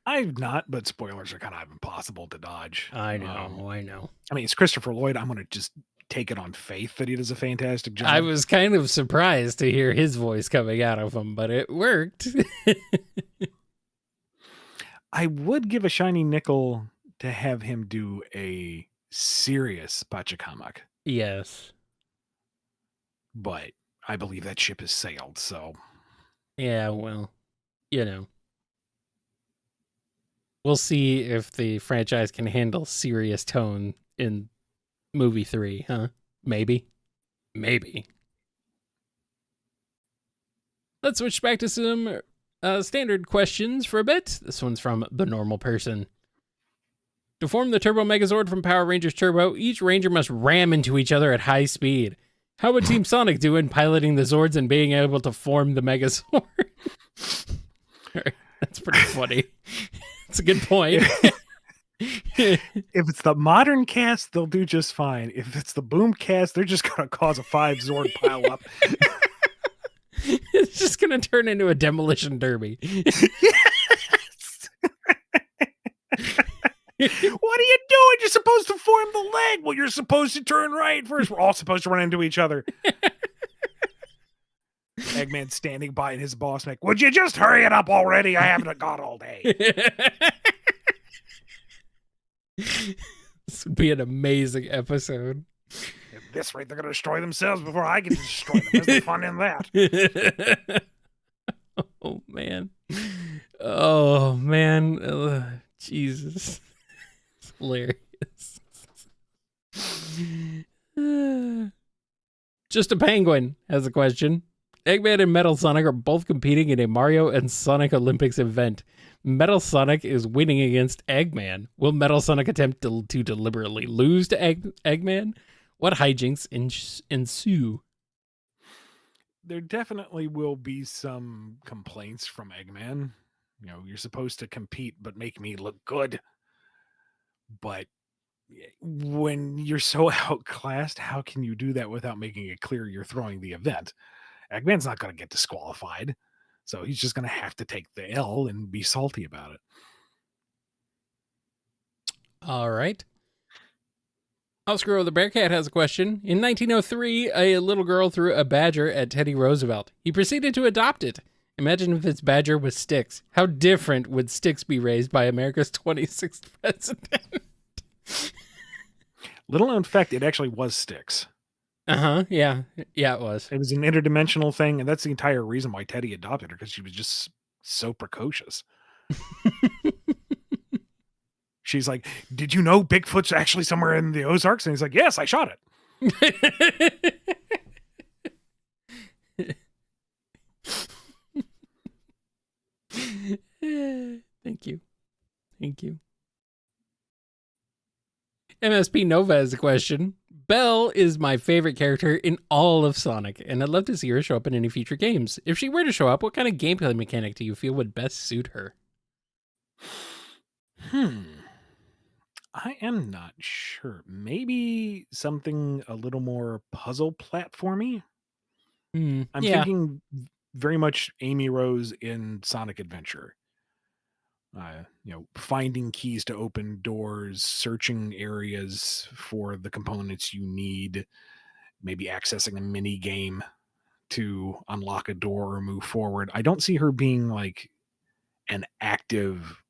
I've not, but spoilers are kind of impossible to dodge. I know. I mean, it's Christopher Lloyd. I'm going to just take it on faith that he does a fantastic job. I was kind of surprised to hear his voice coming out of him, but it worked. I would give a shiny nickel to have him do a serious Pachacamac. Yes. But I believe that ship has sailed, so. Yeah, well, you know. We'll see if the franchise can handle serious tone in movie 3, huh? Maybe. Let's switch back to some standard questions for a bit. This one's from The Normal Person. To form the Turbo Megazord from Power Rangers Turbo, each Ranger must ram into each other at high speed. How would Team Sonic do in piloting the Zords and being able to form the Megazord? That's pretty funny. That's a good point. If it's the modern cast, they'll do just fine. If it's the BumbleKast, they're just going to cause a 5 Zord pile up. It's just going to turn into a demolition derby. Yes! What are you doing? You're supposed to form the leg. Well, you're supposed to turn right first. We're all supposed to run into each other. Eggman standing by and his boss like, would you just hurry it up already? I haven't got all day. This would be an amazing episode. At this rate, they're going to destroy themselves before I can destroy them. There's no fun in that. Oh, man. Oh, man. Jesus. It's hilarious. Just a Penguin has a question. Eggman and Metal Sonic are both competing in a Mario and Sonic Olympics event. Metal Sonic is winning against Eggman. Will Metal Sonic attempt to deliberately lose to Eggman? What hijinks ensue? There definitely will be some complaints from Eggman. You know, you're supposed to compete, but make me look good. But when you're so outclassed, how can you do that without making it clear you're throwing the event? Eggman's not going to get disqualified. So he's just going to have to take the L and be salty about it. All right. Oscar the Bearcat has a question. In 1903, a little girl threw a badger at Teddy Roosevelt. He proceeded to adopt it. Imagine if this badger was Styx. How different would Styx be raised by America's 26th president? Little known fact, it actually was Styx. Yeah. Yeah, it was. It was an interdimensional thing, and that's the entire reason why Teddy adopted her, because she was just so precocious. She's like, "Did you know Bigfoot's actually somewhere in the Ozarks?" And he's like, "Yes, I shot it." Thank you. Thank you. MSP Nova has a question. Belle is my favorite character in all of Sonic, and I'd love to see her show up in any future games. If she were to show up, what kind of gameplay mechanic do you feel would best suit her? I am not sure. Maybe something a little more puzzle platformy. I'm Yeah. thinking very much Amy Rose in Sonic Adventure. Finding keys to open doors, searching areas for the components you need, maybe accessing a mini game to unlock a door or move forward. I don't see her being like an active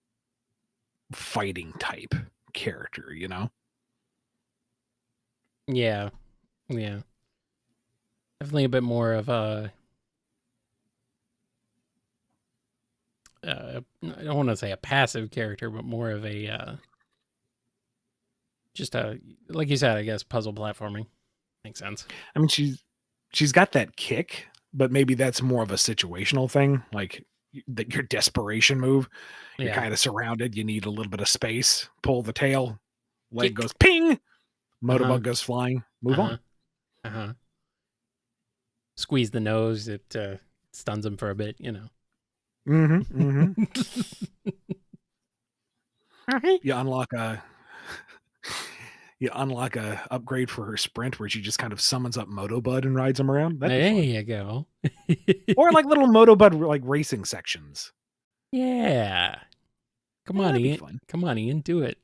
fighting type character, you know? Yeah. Definitely a bit more of a I don't want to say a passive character, but more of a just a, like you said, I guess puzzle platforming. Makes sense. I mean, she's got that kick, but maybe that's more of a situational thing, like that your desperation move. You're kind of surrounded. You need a little bit of space. Pull the tail. Leg Kick. goes ping. Motorbug goes flying. Move on. Squeeze the nose. It stuns him for a bit, you know. You unlock a upgrade for her sprint where she just kind of summons up Motobud and rides him around. There you go. Or like little Motobud like racing sections. Yeah. Come on, Ian. Come on, Ian. Do it.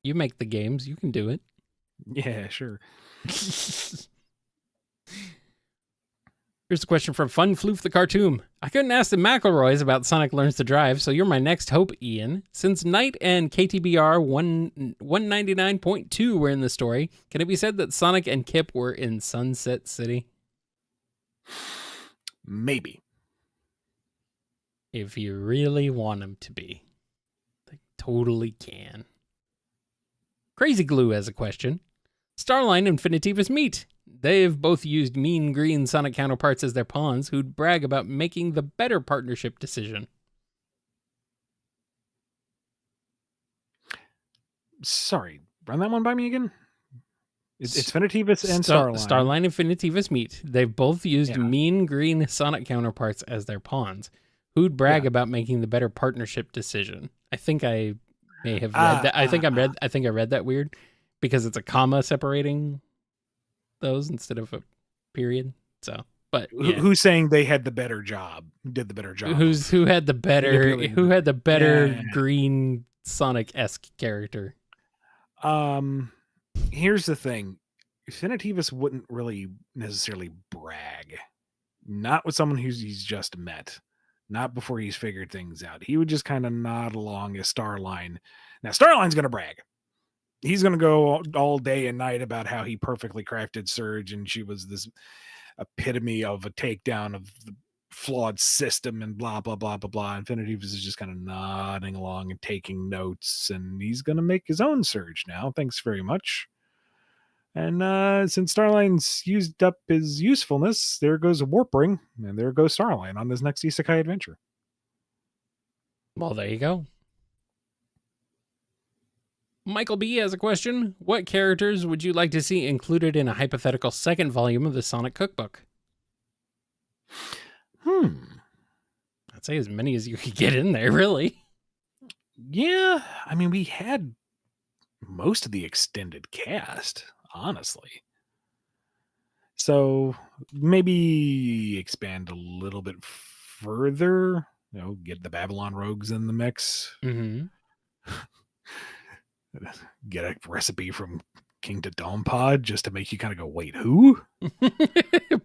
You make the games. You can do it. Yeah, sure. Here's a question from Fun Floof the Cartoon. I couldn't ask the McElroys about Sonic Learns to Drive, so you're my next hope, Ian. Since Knight and KTBR 199.2 were in the story, can it be said that Sonic and Kip were in Sunset City? Maybe. If you really want them to be. They totally can. Crazy Glue has a question. Starline and Infinitivus meet. They've both used mean green Sonic counterparts as their pawns who'd brag about making the better partnership decision. Sorry, run that one by me again? It's Infinitivus and Starline. Starline and Infinitivus meet. They've both used mean green Sonic counterparts as their pawns who'd brag about making the better partnership decision. I think I may have read that. I think I read that weird because it's a comma separating those instead of a period. So, but who's saying they had the better job? Who did the better job? Who had the better green Sonic-esque character? Here's the thing. Infinitivus wouldn't really necessarily brag. Not with someone he's just met. Not before he's figured things out. He would just kind of nod along as Starline. Now, Starline's going to brag. He's going to go all day and night about how he perfectly crafted Surge and she was this epitome of a takedown of the flawed system and blah, blah, blah, blah, blah. Infinitivus is just kind of nodding along and taking notes, and he's going to make his own Surge now. Thanks very much. And since Starline's used up his usefulness, there goes a Warp Ring, and there goes Starline on this next Isekai adventure. Well, there you go. Michael B has a question. What characters would you like to see included in a hypothetical second volume of the Sonic Cookbook? I'd say as many as you could get in there, really. Yeah, I mean, we had most of the extended cast, honestly. So maybe expand a little bit further, get the Babylon Rogues in the mix. Get a recipe from King to Dome Pod just to make you kind of go, wait, who?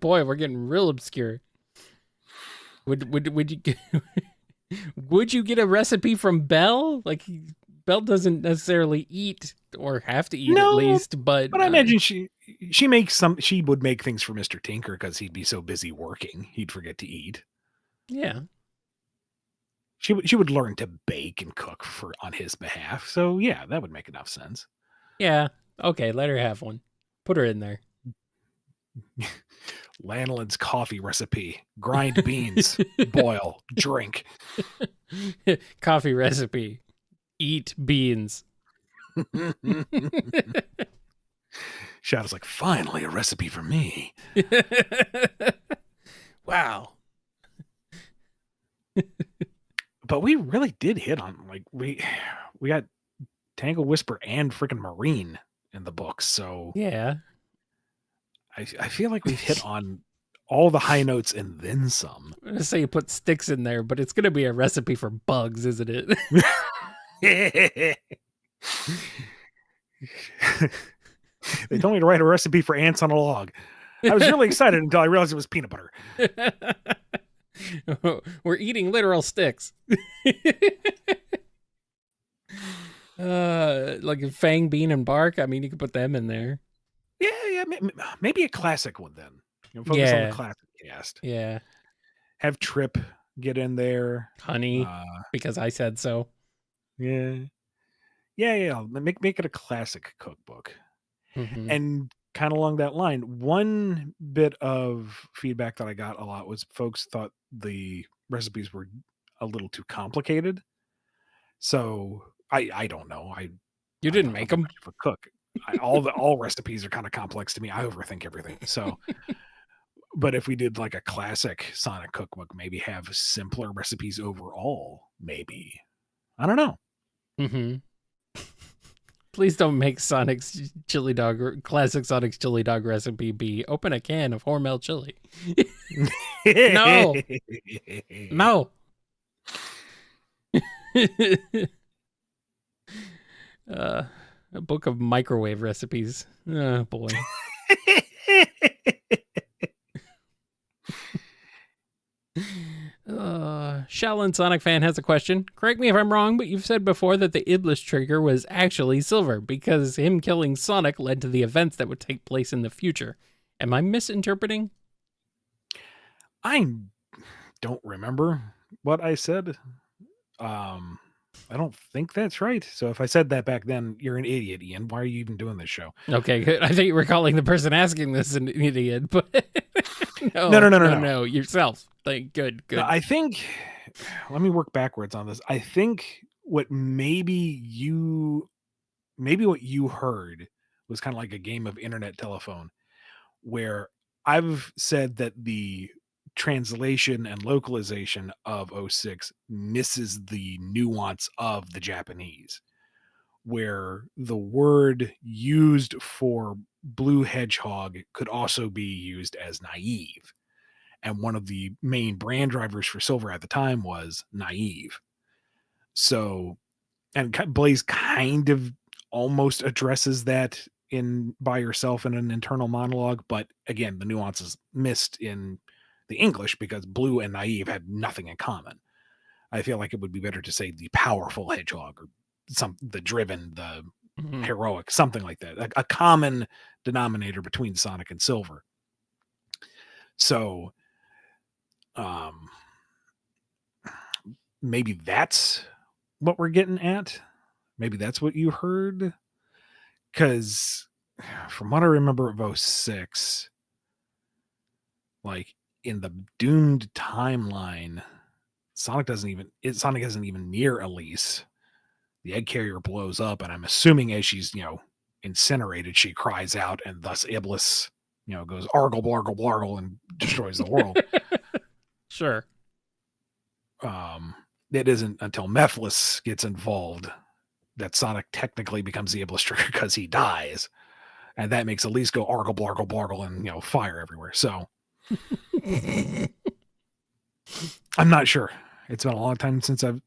Boy, we're getting real obscure. Would you would you get a recipe from Belle? Like Belle doesn't necessarily eat or have to eat at No, least, but I imagine she would make things for Mr. Tinker because he'd be so busy working he'd forget to eat. yeah. She would learn to bake and cook on his behalf. So yeah, that would make enough sense. Yeah. Okay, let her have one. Put her in there. Lanolin's coffee recipe: grind beans, boil, drink. Coffee recipe: eat beans. Shadow's like, finally a recipe for me. Wow. But we really did hit on, like, we got Tangle Whisper and freaking Marine in the books. So Yeah. I feel like we've hit on all the high notes and then some. I'm gonna say you put sticks in there, but it's gonna be a recipe for bugs, isn't it? They told me to write a recipe for ants on a log. I was really excited until I realized it was peanut butter. We're eating literal sticks. Like fang, bean, and bark. I mean, you could put them in there. Yeah, maybe a classic one then. Focus on the classic cast. Yeah. Have Trip get in there. Honey, because I said so. Yeah. Make it a classic cookbook. Mm-hmm. And kind of along that line, one bit of feedback that I got a lot was folks thought the recipes were a little too complicated. So I don't know. You didn't make them. For cook. All recipes are kind of complex to me. I overthink everything. So, but if we did like a classic Sonic cookbook, maybe have simpler recipes overall. Maybe, I don't know. Mm-hmm. Please don't make Sonic's chili dog, classic Sonic's chili dog recipe be open a can of Hormel chili. No. No. A book of microwave recipes. Oh, boy. Shaolin Sonic fan has a question. Correct me if I'm wrong, but you've said before that the Iblis trigger was actually Silver because him killing Sonic led to the events that would take place in the future. Am I misinterpreting? I don't remember what I said. I don't think that's right. So if I said that back then, you're an idiot, Ian. Why are you even doing this show? Okay, good. I think you were calling the person asking this an idiot, but no, yourself. Good. No, I think, let me work backwards on this. I think what maybe what you heard was kind of like a game of internet telephone, where I've said that the translation and localization of 06 misses the nuance of the Japanese, where the word used for blue hedgehog could also be used as naive. And one of the main brand drivers for Silver at the time was naive. So, and Blaze kind of almost addresses that by yourself in an internal monologue, but again, the nuance is missed in the English because blue and naive had nothing in common. I feel like it would be better to say the powerful hedgehog or the driven, the heroic, something like that. A common denominator between Sonic and Silver. So, maybe that's what we're getting at. Maybe that's what you heard. Because from what I remember of 06, like in the doomed timeline, Sonic isn't even near Elise. The egg carrier blows up, and I'm assuming as she's, incinerated, she cries out, and thus Iblis, goes argle blargle blargle and destroys the world. Sure. It isn't until Mephiles gets involved that Sonic technically becomes the Iblis trigger because he dies. And that makes Elise go argle blargle blargle and, fire everywhere. So I'm not sure. It's been a long time since I've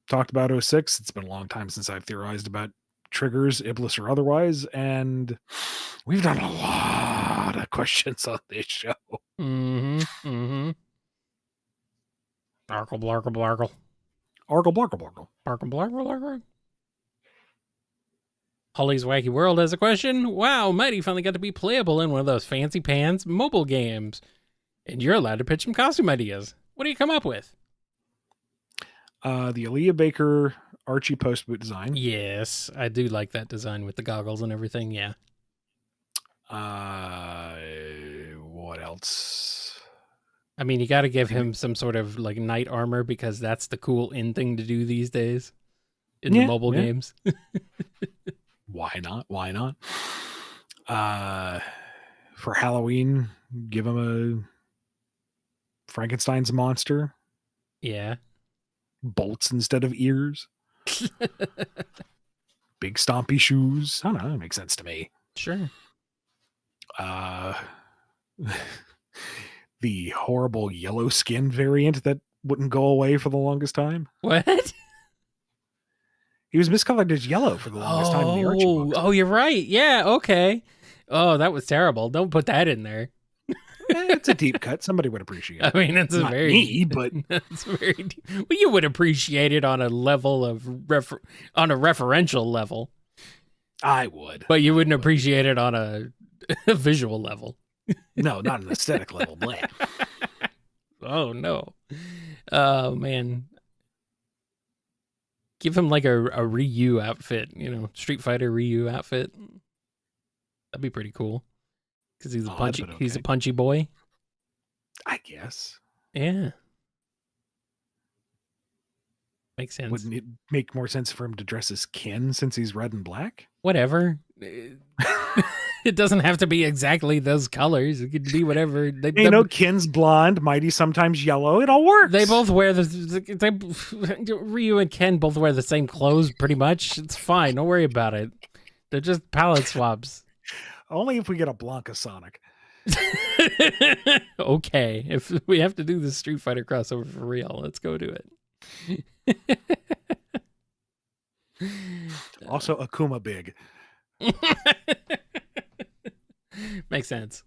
talked about 06. It's been a long time since I've theorized about triggers, Iblis or otherwise. And we've done a lot of questions on this show. Argle blargle blargle. Argle blargle blargle. Argle blargle blargle. Holly's Wacky World has a question. Wow, Mighty finally got to be playable in one of those fancy pants mobile games. And you're allowed to pitch some costume ideas. What do you come up with? The Aaliyah Baker Archie post boot design. Yes, I do like that design with the goggles and everything. Yeah. What else? I mean, you got to give him some sort of like knight armor because that's the cool in thing to do these days in the mobile games. Why not? Why not? For Halloween, give him a Frankenstein's monster. Yeah. Bolts instead of ears. Big stompy shoes. I don't know. That makes sense to me. Sure. The horrible yellow skin variant that wouldn't go away for the longest time. What? He was miscolored as yellow for the longest time in the Archie books. Oh, you're right. Yeah, okay. Oh, that was terrible. Don't put that in there. It's a deep cut. Somebody would appreciate it. I mean, it's Not me, but it's very deep. Well, you would appreciate it on a level of on a referential level. I would. But you wouldn't appreciate it on a visual level. No, not an aesthetic level. Blah. Oh, no. Oh, man. Give him like a Ryu outfit, Street Fighter Ryu outfit. That'd be pretty cool. Because he's he's a punchy boy. I guess. Yeah. Makes sense. Wouldn't it make more sense for him to dress as Ken since he's red and black? Whatever. It doesn't have to be exactly those colors. It could be whatever. Ken's blonde, Mighty sometimes yellow. It all works. They both wear Ryu and Ken both wear the same clothes pretty much. It's fine. Don't worry about it. They're just palette swaps. Only if we get a Blanca Sonic. Okay. If we have to do the Street Fighter crossover for real, let's go do it. Also, Akuma big. Makes sense.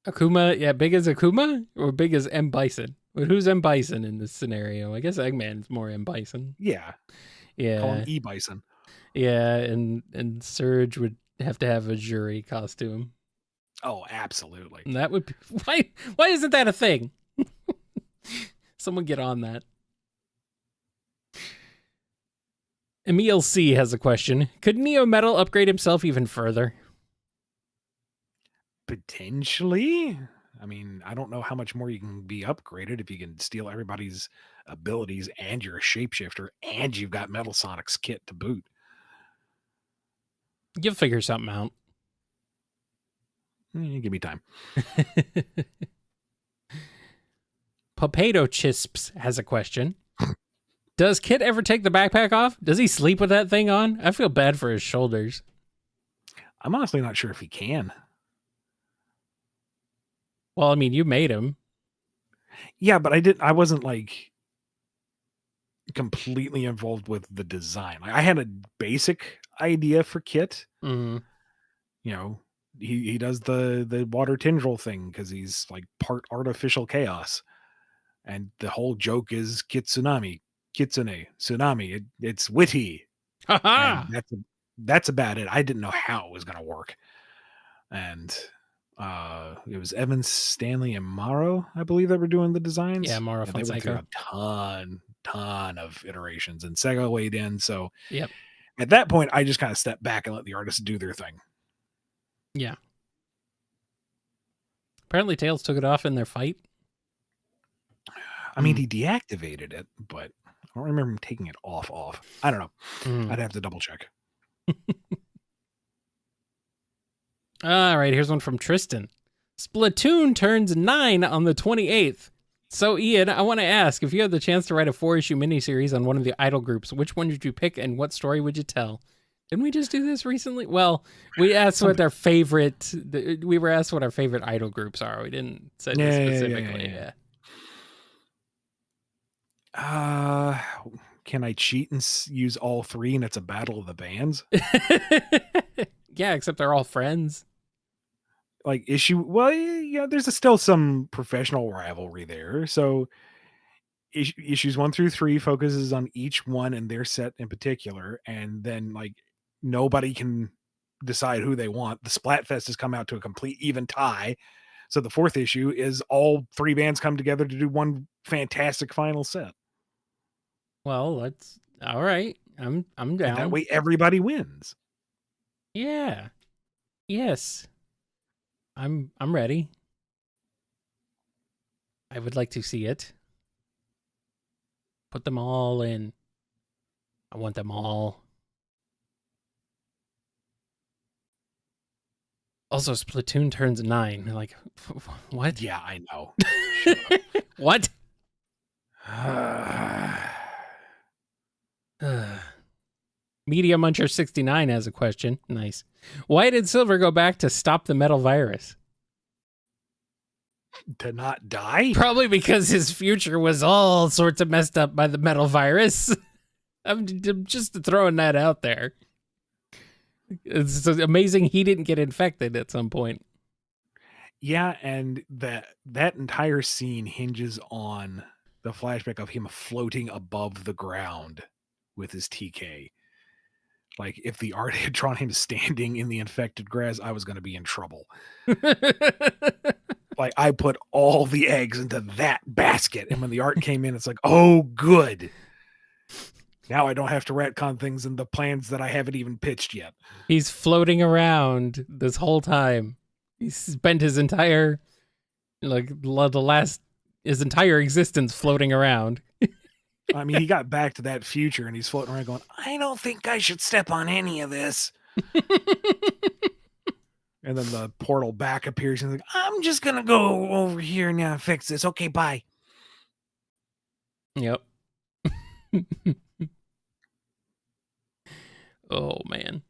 Akuma, yeah, big as Akuma or big as M. Bison? But who's M. Bison in this scenario? I guess Eggman's more M. Bison. Yeah. Call him E. Bison. Yeah, and Surge would have to have a jury costume. Oh, absolutely. And that would be, why isn't that a thing? Someone get on that. Emil C has a question. Could Neo Metal upgrade himself even further? Potentially. I mean, I don't know how much more you can be upgraded if you can steal everybody's abilities and you're a shapeshifter and you've got Metal Sonic's kit to boot. You'll figure something out. Give me time. Potato Chisps has a question. Does Kit ever take the backpack off? Does he sleep with that thing on? I feel bad for his shoulders. I'm honestly not sure if he can. Well, I mean, you made him. Yeah, but I wasn't like completely involved with the design. Like, I had a basic idea for Kit. Mm-hmm. He does the water tendril thing because he's like part artificial chaos. And the whole joke is Kitsune, tsunami. It's witty. Ha-ha! That's about it. I didn't know how it was going to work. And it was Evans, Stanley, and Morrow, I believe, that were doing the designs. Yeah, Morrow They went through a ton of iterations, and Sega weighed in. So yep. At that point, I just kind of stepped back and let the artists do their thing. Yeah. Apparently, Tails took it off in their fight. I mean, he deactivated it, but I don't remember him taking it off. I don't know. I'd have to double check. All right, here's one from Tristan. Splatoon turns 9 on the 28th. So, Ian, I want to ask, if you had the chance to write a 4-issue miniseries on one of the idol groups, which one would you pick and what story would you tell? Didn't we just do this recently? Well, we asked what our favorite... We were asked what our favorite idol groups are. We didn't say specifically. Yeah. Can I cheat and use all three and it's a battle of the bands? Yeah, except they're all friends. Like there's still some professional rivalry there. So issues 1 through 3 focuses on each one and their set in particular, and then like nobody can decide who they want. The Splatfest has come out to a complete even tie. So the fourth issue is all three bands come together to do one fantastic final set. Well, that's all right. I'm down. And that way everybody wins. Yeah. Yes. I'm ready. I would like to see it. Put them all in. I want them all. Also, Splatoon turns 9. Like, what? Yeah, I know. What? Media Muncher 69 has a question. Nice. Why did Silver go back to stop the metal virus? To not die? Probably because his future was all sorts of messed up by the metal virus. I'm just throwing that out there. It's amazing he didn't get infected at some point. Yeah, and that entire scene hinges on the flashback of him floating above the ground with his TK. Like, if the art had drawn him standing in the infected grass, I was going to be in trouble. Like, I put all the eggs into that basket, and when the art came in, it's like, oh, good. Now I don't have to retcon things in the plans that I haven't even pitched yet. He's floating around this whole time. He's spent his entire, his entire existence floating around. I mean, he got back to that future, and he's floating around going, I don't think I should step on any of this. And then the portal back appears, and he's like, I'm just going to go over here now and fix this. Okay, bye. Yep. Oh, man.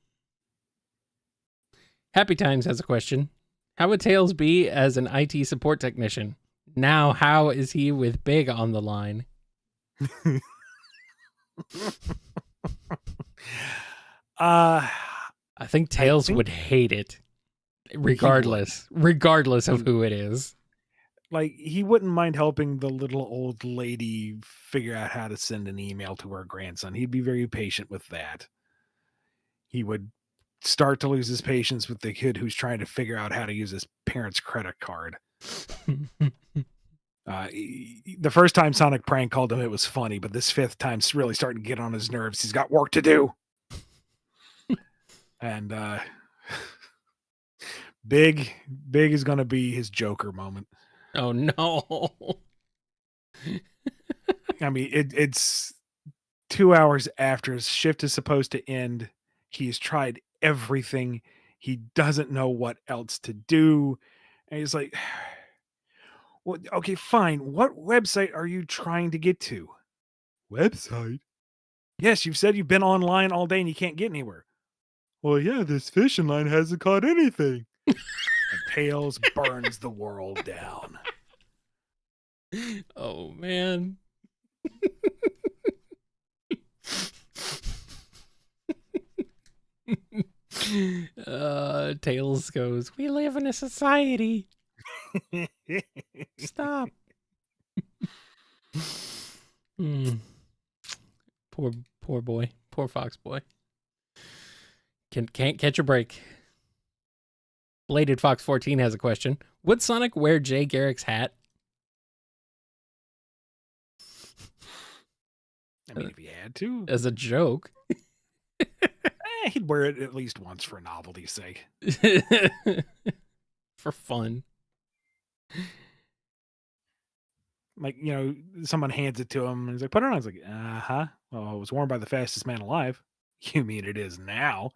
Happy Times has a question. How would Tails be as an IT support technician? Now, how is he with Big on the line? I think Tails would hate it, regardless of who it is. Like, he wouldn't mind helping the little old lady figure out how to send an email to her grandson. He'd be very patient with that. He would start to lose his patience with the kid who's trying to figure out how to use his parents' credit card. The first time Sonic prank called him, it was funny, but this fifth time's really starting to get on his nerves. He's got work to do. And Big is going to be his Joker moment. Oh, no. I mean, it's 2 hours after his shift is supposed to end. He's tried everything. He doesn't know what else to do. And he's like, well, okay, fine. What website are you trying to get to? Website? Yes, you've said you've been online all day and you can't get anywhere. Well, yeah, this fishing line hasn't caught anything. And Tails burns the world down. Oh, man. Tails goes, we live in a society. Stop. Poor boy. Poor Fox boy. Can't catch a break. Bladed Fox 14 has a question. Would Sonic wear Jay Garrick's hat? I mean, if he had to. As a joke. He'd wear it at least once for novelty's sake. For fun. Like, you know, someone hands it to him and he's like, put it on. He's like, uh-huh. Well, it was worn by the fastest man alive. You mean it is now?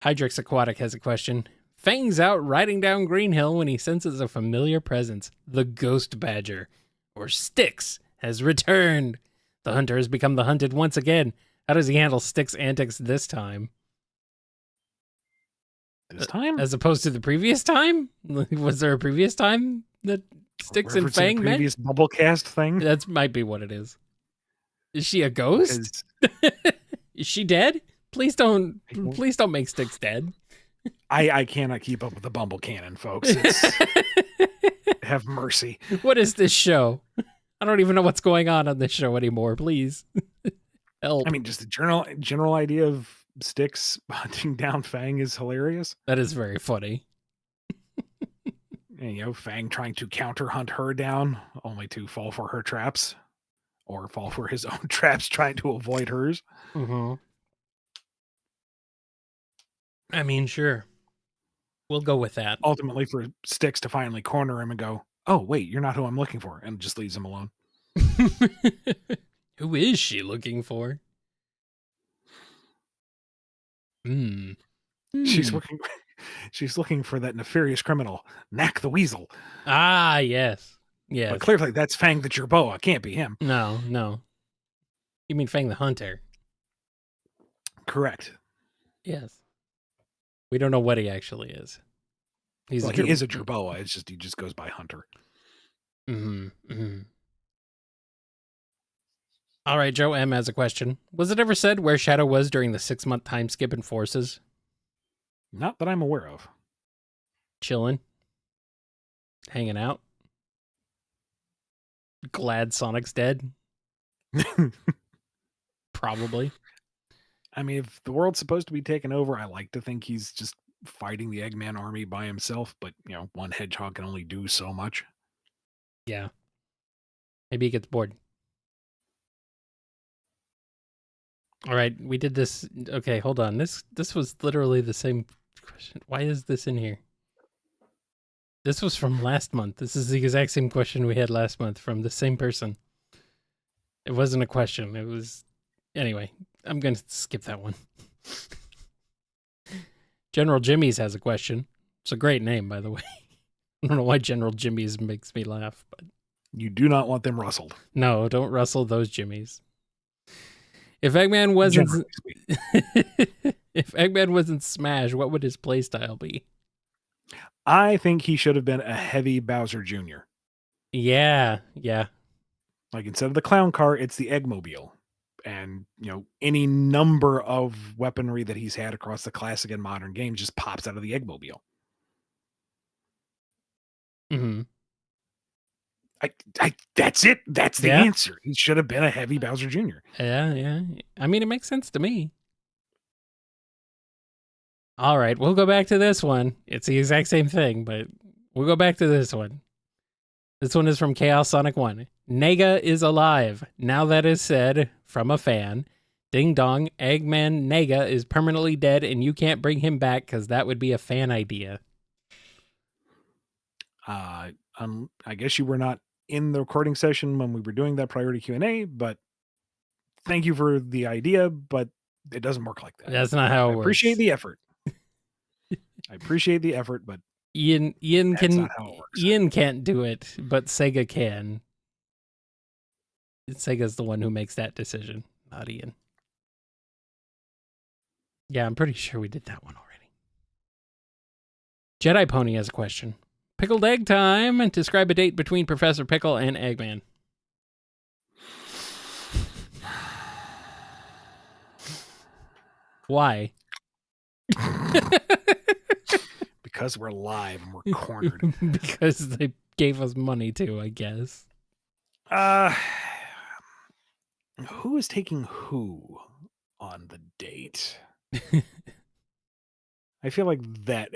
Hydrix Aquatic has a question. Fang's out riding down Green Hill when he senses a familiar presence. The Ghost Badger, or Styx, has returned. The hunter has become the hunted once again. How does he handle Styx' antics this time? This time? As opposed to the previous time? Was there a previous time that Styx and Fang met? Previous BumbleKast thing? That might be what it is. Is she a ghost? Is she dead? Please don't make Styx dead. I cannot keep up with the Bumble canon, folks. Have mercy. What is this show? I don't even know what's going on this show anymore. Please help. I mean, just the general idea of Styx hunting down Fang is hilarious. That is very funny. And, Fang trying to counter hunt her down, only to fall for her traps, or fall for his own traps trying to avoid hers. Mm-hmm. I mean, sure. We'll go with that. Ultimately, for Styx to finally corner him and go, "Oh, wait, you're not who I'm looking for," and just leaves him alone. Who is she looking for? She's looking for that nefarious criminal, Knack the Weasel. Ah, yes. Yes. But clearly that's Fang the Jerboa. Can't be him. No. You mean Fang the Hunter? Correct. Yes. We don't know what he actually is. He is a Jerboa. It's just he just goes by Hunter. Mm-hmm. All right, Joe M has a question. Was it ever said where Shadow was during the 6-month time skip in Forces? Not that I'm aware of. Chilling. Hanging out. Glad Sonic's dead. Probably. I mean, if the world's supposed to be taken over, I like to think he's just fighting the Eggman army by himself, but, one hedgehog can only do so much. Yeah. Maybe he gets bored. All right, we did this. Okay, hold on. This was literally the same question. Why is this in here? This was from last month. This is the exact same question we had last month from the same person. It wasn't a question. It was... Anyway, I'm going to skip that one. General Jimmy's has a question. It's a great name, by the way. I don't know why General Jimmy's makes me laugh, but... You do not want them rustled. No, don't rustle those Jimmys. If Eggman wasn't... if Eggman wasn't Smash, what would his playstyle be? I think he should have been a heavy Bowser Jr. Yeah. Like, instead of the clown car, it's the Eggmobile. And, any number of weaponry that he's had across the classic and modern games just pops out of the Eggmobile. Mm-hmm. That's it. That's the answer. He should have been a heavy Bowser Jr. Yeah. I mean, it makes sense to me. All right, we'll go back to this one. It's the exact same thing, but we'll go back to this one. This one is from Chaos Sonic 1. Nega is alive. Now that is said from a fan. Ding dong, Eggman Nega is permanently dead and you can't bring him back because that would be a fan idea. I guess you were not in the recording session when we were doing that priority Q&A, but thank you for the idea, but it doesn't work like that. That's not how it works. I appreciate the effort. But Ian can't do it, but Sega can. Sega's the one who makes that decision, not Ian. Yeah, I'm pretty sure we did that one already. Jedi Pony has a question. Pickled egg time. Describe a date between Professor Pickle and Eggman. Why? Because we're live and we're cornered. Because they gave us money to, I guess. Who is taking who on the date? I feel like that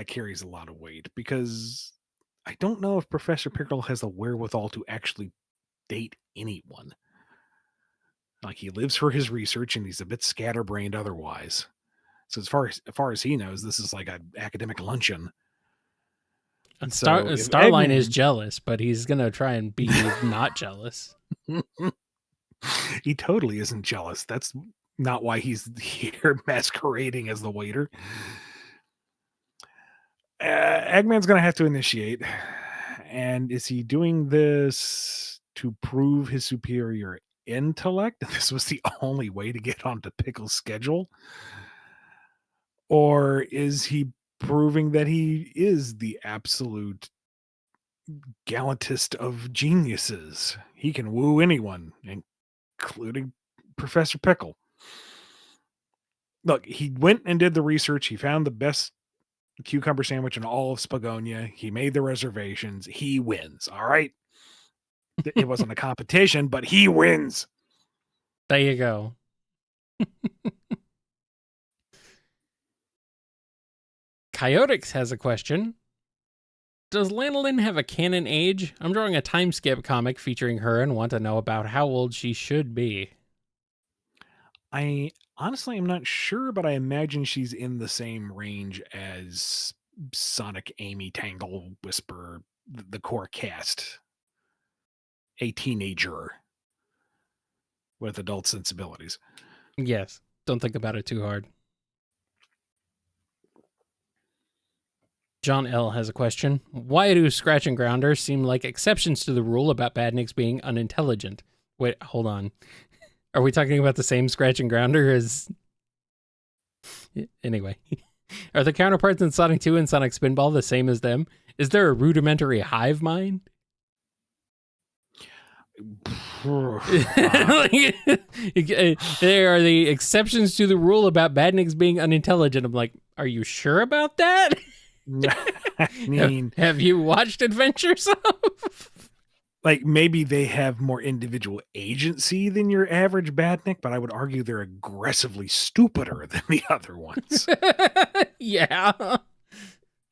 carries a lot of weight because I don't know if Professor Pickle has the wherewithal to actually date anyone. Like, he lives for his research and he's a bit scatterbrained otherwise. So as far as he knows, this is like an academic luncheon. And Starline is jealous, but he's gonna try and be not jealous. He totally isn't jealous. That's not why he's here masquerading as the waiter. Eggman's gonna have to initiate. And is he doing this to prove his superior intellect? This was the only way to get onto Pickle's schedule? Or is he proving that he is the absolute gallantest of geniuses? He can woo anyone, including Professor Pickle. Look, he went and did the research. He found the best cucumber sandwich in all of Spagonia. He made the reservations. He wins. All right. It wasn't a competition, but he wins. There you go. Coyotics has a question. Does Lanolin have a canon age? I'm drawing a time skip comic featuring her and want to know about how old she should be. I honestly am not sure, but I imagine she's in the same range as Sonic, Amy, Tangle, Whisper, the core cast. A teenager with adult sensibilities. Yes. Don't think about it too hard. John L. has a question. Why do Scratch and Grounder seem like exceptions to the rule about badniks being unintelligent? Wait, hold on. Are we talking about the same Scratch and Grounder as... Anyway. Are the counterparts in Sonic 2 and Sonic Spinball the same as them? Is there a rudimentary hive mind? There are the exceptions to the rule about badniks being unintelligent. I'm like, are you sure about that? I mean, have you watched Adventures of? Like, maybe they have more individual agency than your average badnik, but I would argue they're aggressively stupider than the other ones. Yeah.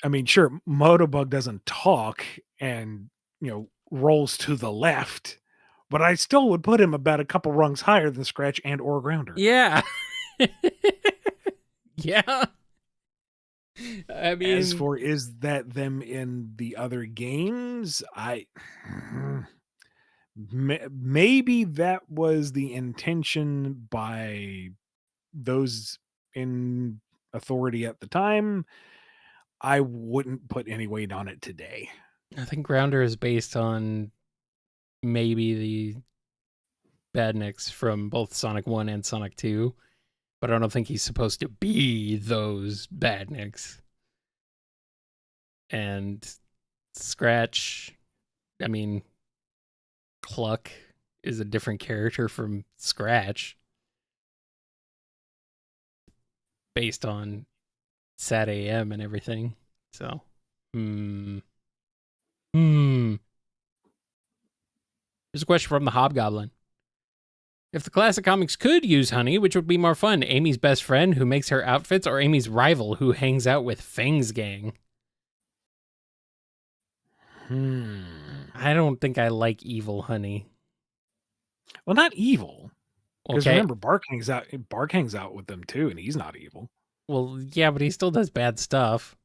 I mean, sure, Motobug doesn't talk and, rolls to the left, but I still would put him about a couple rungs higher than Scratch and or Grounder. Yeah. Yeah. I mean, as for is that them in the other games, maybe that was the intention by those in authority at the time. I wouldn't put any weight on it today. I think Grounder is based on maybe the badniks from both Sonic 1 and Sonic 2, but I don't think he's supposed to be those badniks. And Scratch, I mean, Cluck is a different character from Scratch based on Sat AM and everything. So, Here's a question from the Hobgoblin. If the classic comics could use honey, which would be more fun? Amy's best friend who makes her outfits or Amy's rival who hangs out with Fang's gang? I don't think I like evil honey. Well, not evil. Because Okay. remember, Bark hangs out with them too, and he's not evil. Well, yeah, but he still does bad stuff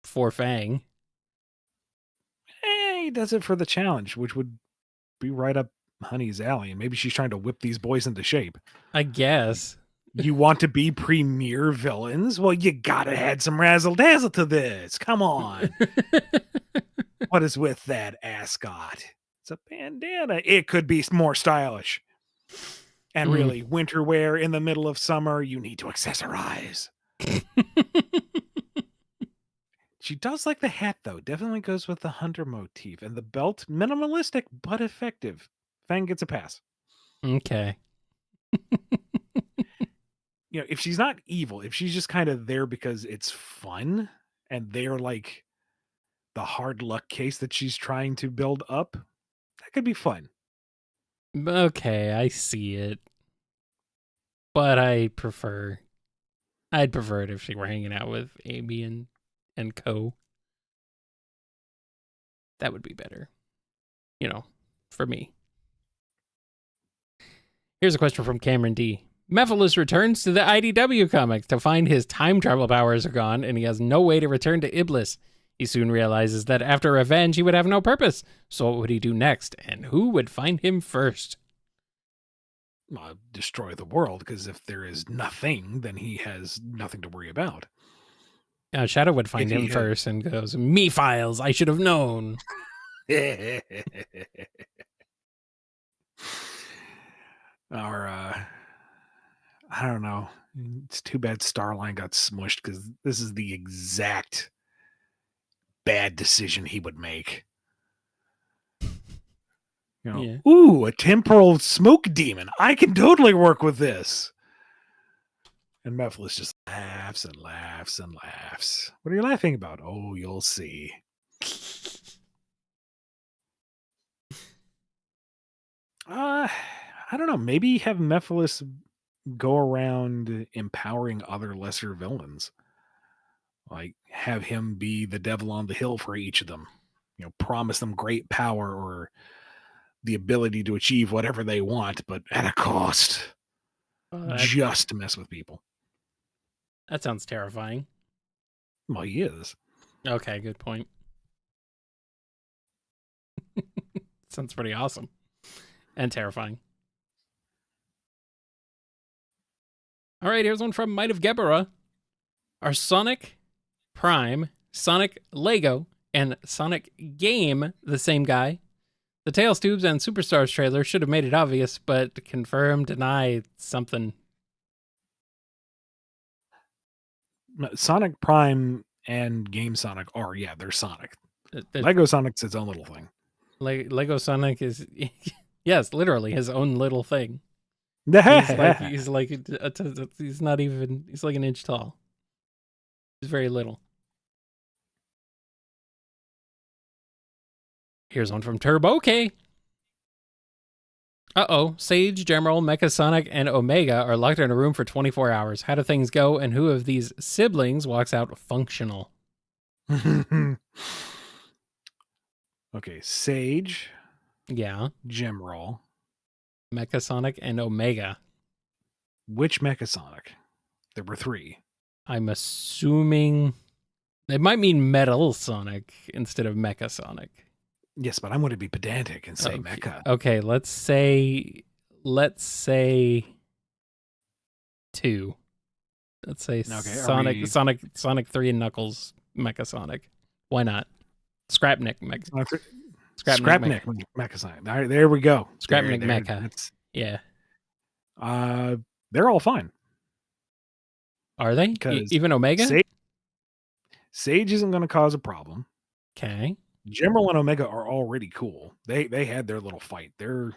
for Fang. He does it for the challenge, which would be right up Honey's alley, and maybe she's trying to whip these boys into shape. I guess. You want to be premier villains? Well, you gotta add some razzle dazzle to this. Come on. What is with that ascot? It's a bandana. It could be more stylish. And really, winter wear in the middle of summer, you need to accessorize. She does like the hat, though. Definitely goes with the hunter motif. And the belt, minimalistic, but effective. Fang gets a pass. Okay. If she's not evil, if she's just kind of there because it's fun, and they're like the hard luck case that she's trying to build up, that could be fun. Okay, I see it. But I'd prefer it if she were hanging out with Amy and co. That would be better. For me. Here's a question from Cameron D. Mephiles returns to the IDW comics to find his time travel powers are gone and he has no way to return to Iblis. He soon realizes that after revenge, he would have no purpose. So what would he do next? And who would find him first? Destroy the world, because if there is nothing, then he has nothing to worry about. Shadow would find him first and goes, "Me files, I should have known." Or, I don't know. It's too bad Starline got smushed, because this is the exact bad decision he would make. Yeah. Ooh, a temporal smoke demon. I can totally work with this. And Mephiles just laughs and laughs and laughs. What are you laughing about? Oh, you'll see. I don't know. Maybe have Mephiles go around empowering other lesser villains. Like have him be the devil on the hill for each of them. Promise them great power or the ability to achieve whatever they want, but at a cost. Just to mess with people. That sounds terrifying. Well, he is. Okay, good point. Sounds pretty awesome. And terrifying. All right, here's one from Might of Gebbera. Are Sonic Prime, Sonic Lego, and Sonic Game the same guy? The Tails Tubes and Superstars trailer should have made it obvious, but confirm, deny, something. Sonic Prime and Game Sonic are, they're Sonic. Lego Sonic's its own little thing. Lego Sonic is, yes, literally his own little thing. He's like an inch tall. He's very little. Here's one from Turbo K. Sage, Gemerald, Mecha Sonic, and Omega are locked in a room for 24 hours. How do things go, and who of these siblings walks out functional? Okay, Sage. Yeah. Gemerald. Mecha Sonic and Omega. Which Mecha Sonic? There were 3. I'm assuming it might mean Metal Sonic instead of Mecha Sonic. Yes, but I'm going to be pedantic and say Mecha. Okay, let's say 2. Let's say Sonic 3 and Knuckles Mecha Sonic. Why not? Scrapnik Mecha. Scrapnik Mecha Sonic. All right, there we go. Scrapnik Mecha. Yeah. They're all fine. Are they? Even Omega? Sage isn't going to cause a problem. Okay. Gemerald and Omega are already cool. They had their little fight. They're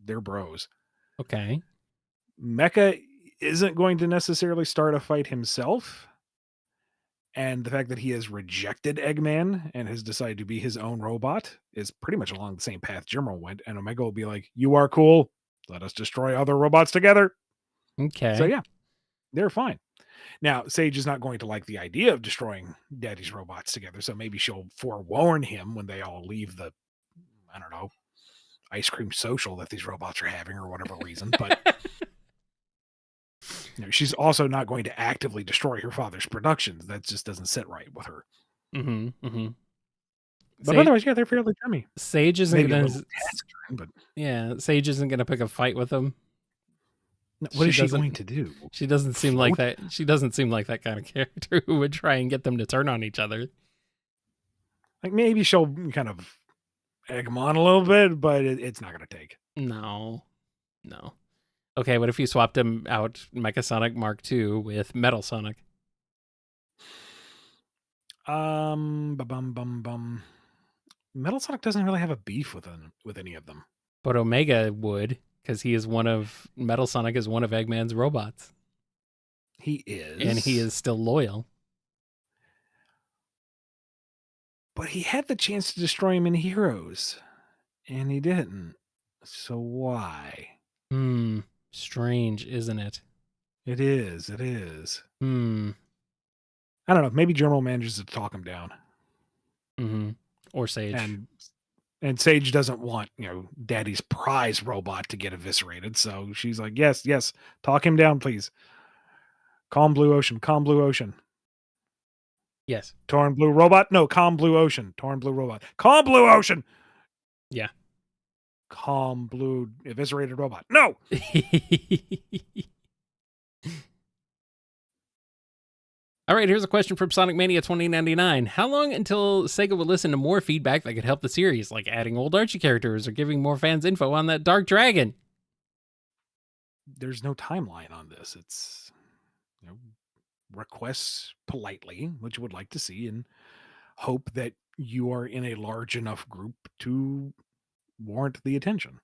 bros. Okay. Mecha isn't going to necessarily start a fight himself. And the fact that he has rejected Eggman and has decided to be his own robot is pretty much along the same path Gemerald went. And Omega will be like, you are cool. Let us destroy other robots together. Okay. So yeah, they're fine. Now, Sage is not going to like the idea of destroying Daddy's robots together, so maybe she'll forewarn him when they all leave the, I don't know, ice cream social that these robots are having or whatever reason. But she's also not going to actively destroy her father's productions. That just doesn't sit right with her. Mm-hmm. Mm-hmm. But otherwise, they're fairly chummy. Sage isn't going to. Sage isn't going to pick a fight with them. What is she going to do? She doesn't seem like that. She doesn't seem like that kind of character who would try and get them to turn on each other. Like maybe she'll kind of egg them on a little bit, but it's not going to take. No. Okay, what if you swapped him out Mecha Sonic Mark II with Metal Sonic? Metal Sonic doesn't really have a beef with any of them. But Omega would. Because Metal Sonic is one of Eggman's robots. He is. And he is still loyal. But he had the chance to destroy him in Heroes. And he didn't. So why? Strange, isn't it? It is. I don't know. Maybe Gemerald manages to talk him down. Mm-hmm. Or Sage. And Sage doesn't want, Daddy's prize robot to get eviscerated. So she's like, yes, talk him down, please. Calm Blue Ocean. Yes. Torn Blue Robot? No, Calm Blue Ocean. Torn Blue Robot. Calm Blue Ocean! Yeah. Calm Blue Eviscerated Robot. No! All right, here's a question from Sonic Mania 2099. How long until Sega will listen to more feedback that could help the series, like adding old Archie characters or giving more fans info on that Dark Dragon? There's no timeline on this. It's requests politely what you would like to see and hope that you are in a large enough group to warrant the attention.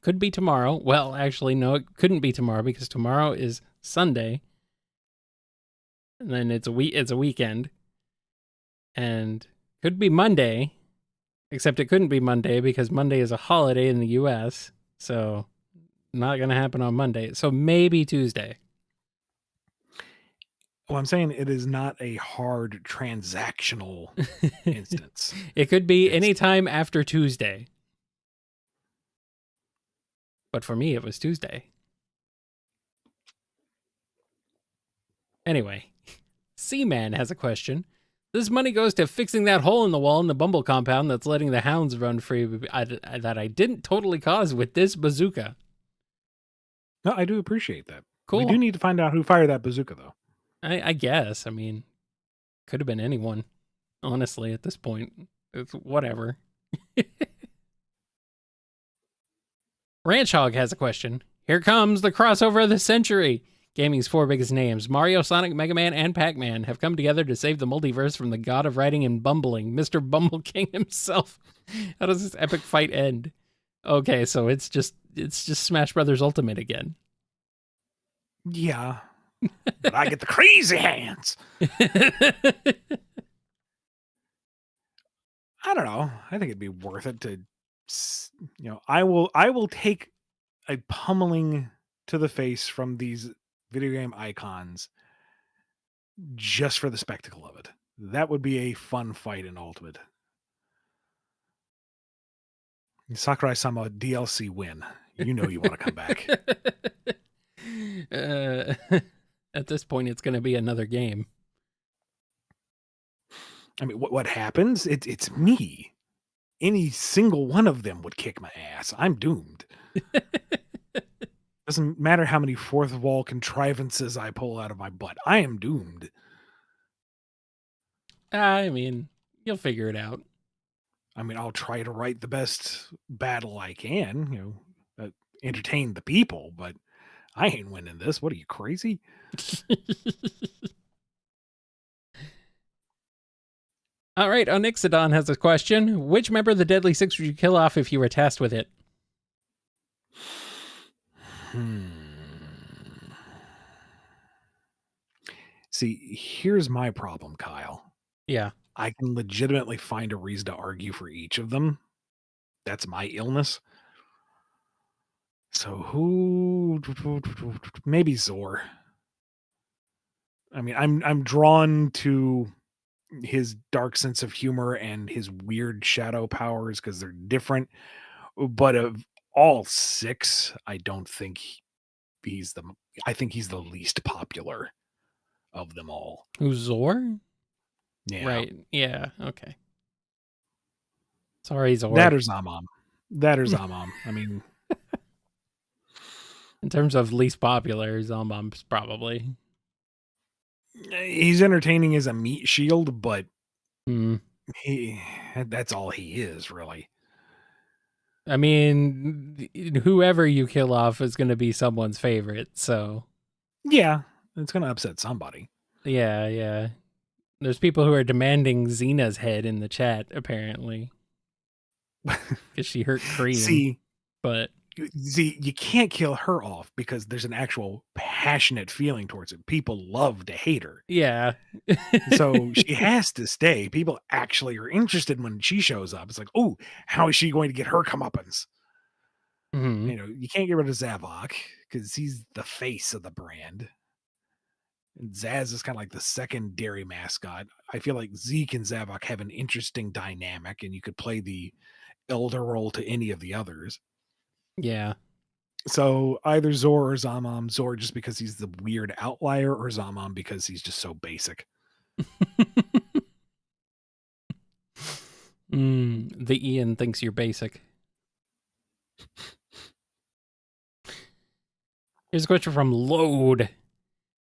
Could be tomorrow. Well, actually, no, it couldn't be tomorrow because tomorrow is Sunday. And then it's a weekend. And could be Monday, except it couldn't be Monday because Monday is a holiday in the US. So not going to happen on Monday. So maybe Tuesday. Well, I'm saying it is not a hard transactional instance. It could be anytime after Tuesday. But for me, it was Tuesday. Anyway, Seaman has a question. This money goes to fixing that hole in the wall in the Bumble compound that's letting the hounds run free that I didn't totally cause with this bazooka. No, I do appreciate that. Cool. We do need to find out who fired that bazooka, though. I guess. I mean, could have been anyone, honestly, at this point. It's whatever. Ranch Hog has a question. Here comes the crossover of the century. Gaming's 4 biggest names, Mario, Sonic, Mega Man, and Pac-Man, have come together to save the multiverse from the god of writing and bumbling, Mr. Bumble King himself. How does this epic fight end? Okay, so it's just Smash Brothers Ultimate again. Yeah. But I get the crazy hands. I don't know. I think it'd be worth it to, I will take a pummeling to the face from these video game icons just for the spectacle of it. That would be a fun fight in Ultimate. Sakurai-sama DLC win. You know you want to come back. At this point, it's going to be another game. I mean, what happens? It's me. Any single one of them would kick my ass. I'm doomed. Doesn't matter how many fourth wall contrivances I pull out of my butt. I am doomed. I mean, you'll figure it out. I mean, I'll try to write the best battle I can, entertain the people, but I ain't winning this. What are you, crazy? All right, Onyxodon has a question. Which member of the Deadly Six would you kill off if you were tasked with it? See, here's my problem, Kyle. Yeah. I can legitimately find a reason to argue for each of them. That's my illness. So who? Maybe Zor. I mean, I'm drawn to his dark sense of humor and his weird shadow powers because they're different. But of all six, I don't think he's the. I think he's the least popular of them all. Who's Zor? Yeah. Right. Yeah. Okay. Sorry, Zor. That or Zamam. I mean, in terms of least popular, Zamam's probably. He's entertaining as a meat shield, but that's all he is, really. I mean, whoever you kill off is going to be someone's favorite, so. Yeah, it's going to upset somebody. Yeah. There's people who are demanding Xena's head in the chat, apparently. Because she hurt Cream. But you can't kill her off because there's an actual passionate feeling towards it. People love to hate her. Yeah. So she has to stay. People actually are interested when she shows up. It's like, oh, how is she going to get her comeuppance? Mm-hmm. You can't get rid of Zavok because he's the face of the brand. And Zaz is kind of like the secondary mascot. I feel like Zeke and Zavok have an interesting dynamic, and you could play the elder role to any of the others. Yeah. So either Zor or Zamam. Zor just because he's the weird outlier, or Zamam because he's just so basic. The Ian thinks you're basic. Here's a question from Load.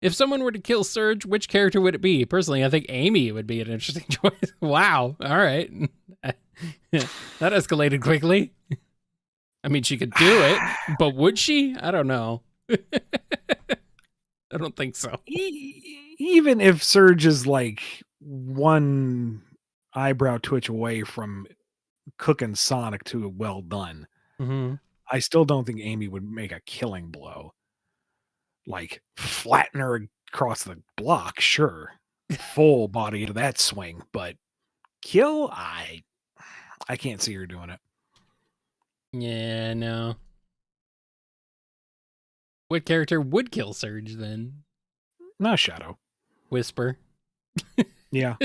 If someone were to kill Surge, which character would it be? Personally, I think Amy would be an interesting choice. Wow. All right. That escalated quickly. I mean, she could do it, but would she? I don't know. I don't think so. Even if Surge is like one eyebrow twitch away from cooking Sonic to a well done, I still don't think Amy would make a killing blow. Like flatten her across the block, sure. Full body to that swing, but kill, I can't see her doing it. Yeah, no. What character would kill Surge then? No, Shadow. Whisper. Yeah.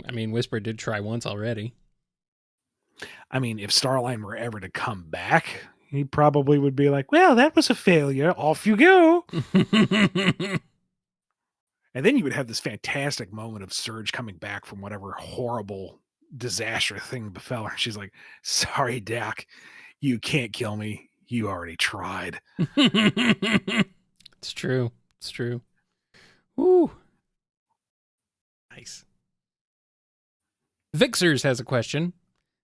I mean, Whisper did try once already. I mean, if Starline were ever to come back, he probably would be like, well, that was a failure. Off you go. And then you would have this fantastic moment of Surge coming back from whatever horrible, disastrous thing befell her. She's like, sorry, Dak, you can't kill me. You already tried. It's true. It's true. Woo. Nice. Vixers has a question.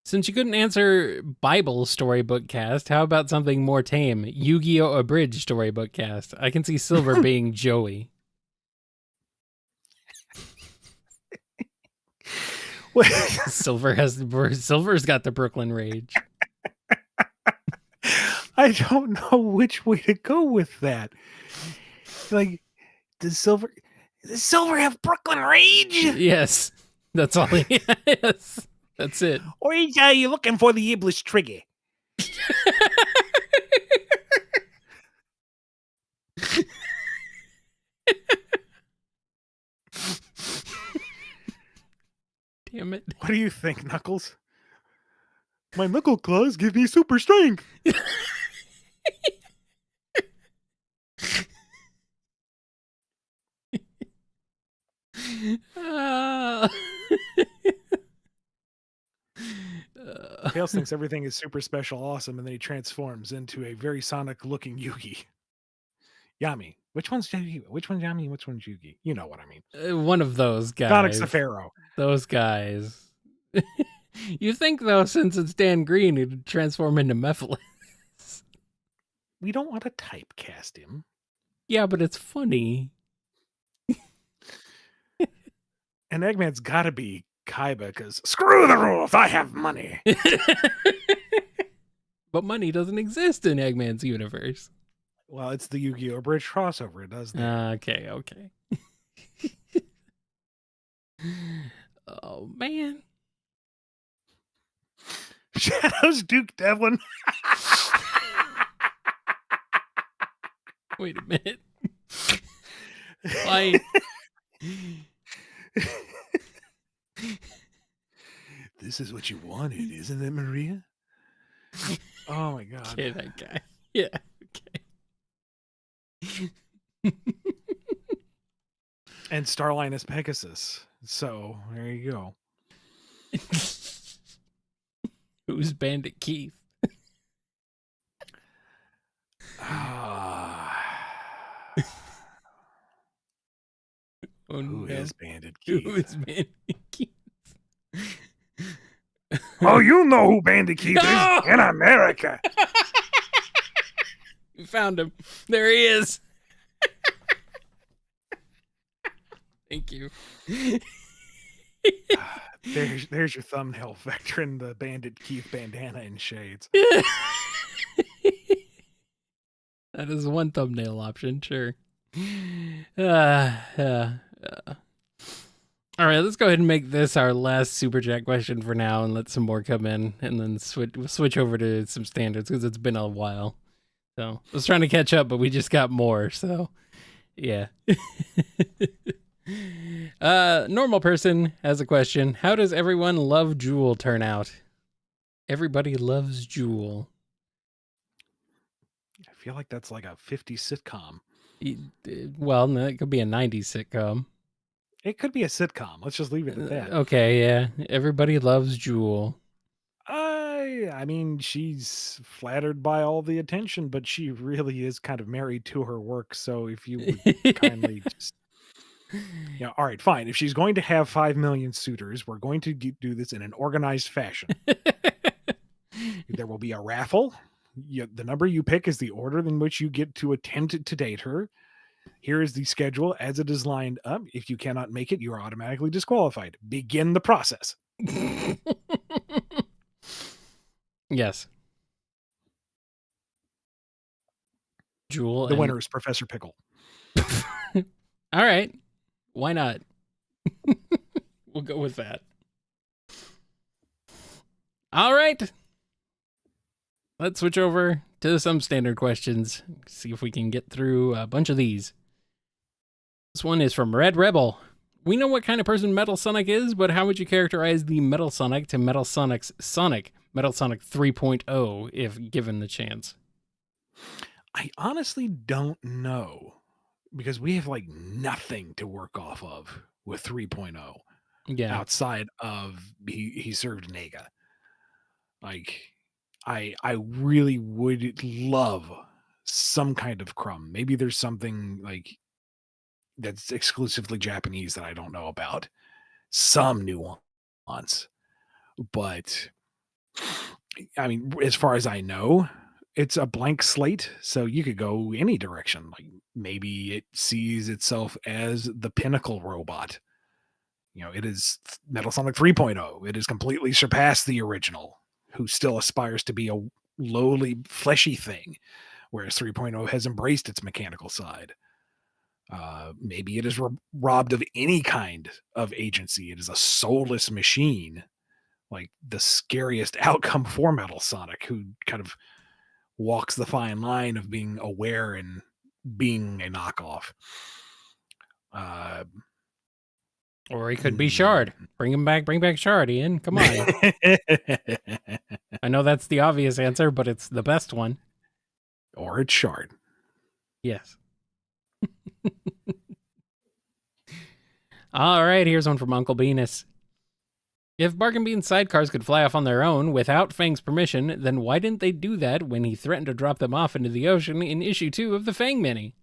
Since you couldn't answer Bible storybook cast, how about something more tame? Yu-Gi-Oh! Abridged storybook cast. I can see Silver being Joey. Silver's got the Brooklyn Rage. I don't know which way to go with that. Like, does Silver have Brooklyn Rage? Yes. That's all he has. That's it. Or are you looking for the Iblis trigger? Damn it. What do you think, Knuckles? My knuckle claws give me super strength. Tails thinks everything is super special awesome, and then he transforms into a very Sonic-looking Yugi. Yami. Which one's Yugi? Which one's Yami? Which one's Yugi? You know what I mean. One of those guys. Sonic's the Pharaoh. Those guys. You think, though, since it's Dan Green, he'd transform into Mephiles. We don't want to typecast him. Yeah, but it's funny. And Eggman's got to be Kaiba, because screw the rules, I have money. But money doesn't exist in Eggman's universe. Well, it's the Yu-Gi-Oh! Bridge crossover. It does that. Okay. Oh, man. Shadow's Duke Devlin. Wait a minute. Why? This is what you wanted, isn't it, Maria? Oh my god. Okay, that guy. Yeah, okay. And Starline is Pegasus. So there you go. Who's Bandit Keith? Who is Bandit Keith? Who is Bandit Keith? Oh, you know who Bandit Keith is in America. You found him. There he is. Thank you. There's your thumbnail, vectoring the Bandit Keith bandana in shades. That is one thumbnail option, sure. All right, let's go ahead and make this our last super chat question for now, and let some more come in, and then switch over to some standards because it's been a while. So I was trying to catch up, but we just got more. So yeah. Normal person has a question. How does everyone love Jewel turn out? Everybody loves Jewel. I feel like that's like a 50s sitcom. Well, no, it could be a 90s sitcom. It could be a sitcom. Let's just leave it at that. Okay, yeah. Everybody loves Jewel. I mean, she's flattered by all the attention, but she really is kind of married to her work. So if you would kindly just... all right, fine. If she's going to have 5 million suitors, we're going to do this in an organized fashion. There will be a raffle. The number you pick is the order in which you get to attempt to date her. Here is the schedule as it is lined up. If you cannot make it, you are automatically disqualified. Begin the process. Yes. Jewel. The winner is Professor Pickle. All right. Why not? We'll go with that. All right. let's switch over to some standard questions. See if we can get through a bunch of these. This one is from Red Rebel. We know what kind of person Metal Sonic is, but how would you characterize the Metal Sonic to Metal Sonic's Sonic, Metal Sonic 3.0, if given the chance? I honestly don't know, because we have like nothing to work off of with 3.0 Yeah. outside of he served Nega. Like, I really would love some kind of crumb. Maybe there's something like that's exclusively Japanese that I don't know about. Some nuance. But I mean, as far as I know, it's a blank slate, so you could go any direction. Like, maybe it sees itself as the pinnacle robot. It is Metal Sonic 3.0. It has completely surpassed the original, who still aspires to be a lowly, fleshy thing, whereas 3.0 has embraced its mechanical side. Maybe it is robbed of any kind of agency. It is a soulless machine, like the scariest outcome for Metal Sonic, who kind of walks the fine line of being aware and being a knockoff. Or he could be Shard. Bring back Shard, Ian. Come on. I know that's the obvious answer, but it's the best one. Or it's Shard. Yes. All right, here's one from Uncle Venus. If Bark and Bean's sidecars could fly off on their own without Fang's permission, then why didn't they do that when he threatened to drop them off into the ocean in issue 2 of the Fang Mini?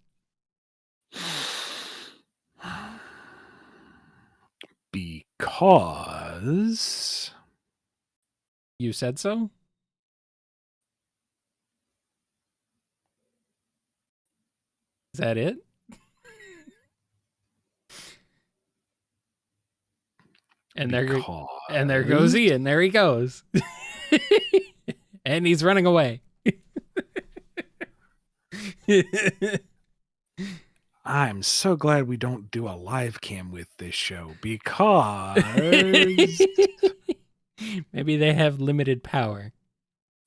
Because... You said so? Is that it? And there goes Ian. There he goes. And he's running away. I'm so glad we don't do a live cam with this show, because maybe they have limited power.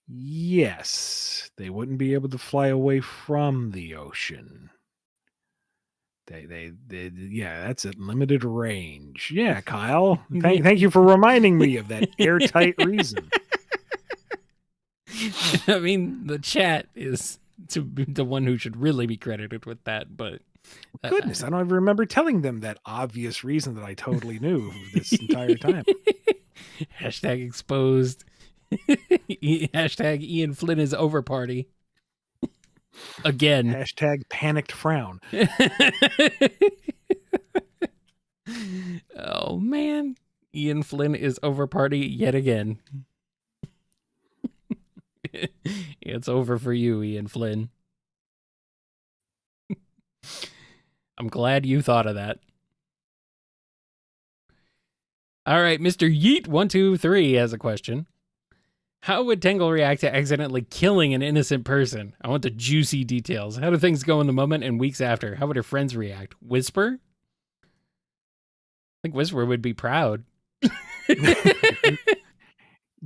Yes, they wouldn't be able to fly away from the ocean. They yeah, that's at limited range. Yeah, Kyle. Thank you for reminding me of that airtight reason. I mean, the chat is to be the one who should really be credited with that, but goodness, I don't even remember telling them that obvious reason that I totally knew this entire time. Hashtag exposed. Hashtag Ian Flynn is over party. Again. Hashtag panicked frown. Oh, man. Ian Flynn is over party yet again. It's over for you, Ian Flynn. I'm glad you thought of that. All right, Mr. Yeet123 has a question. How would Tangle react to accidentally killing an innocent person? I want the juicy details. How do things go in the moment and weeks after? How would her friends react? Whisper? I think Whisper would be proud.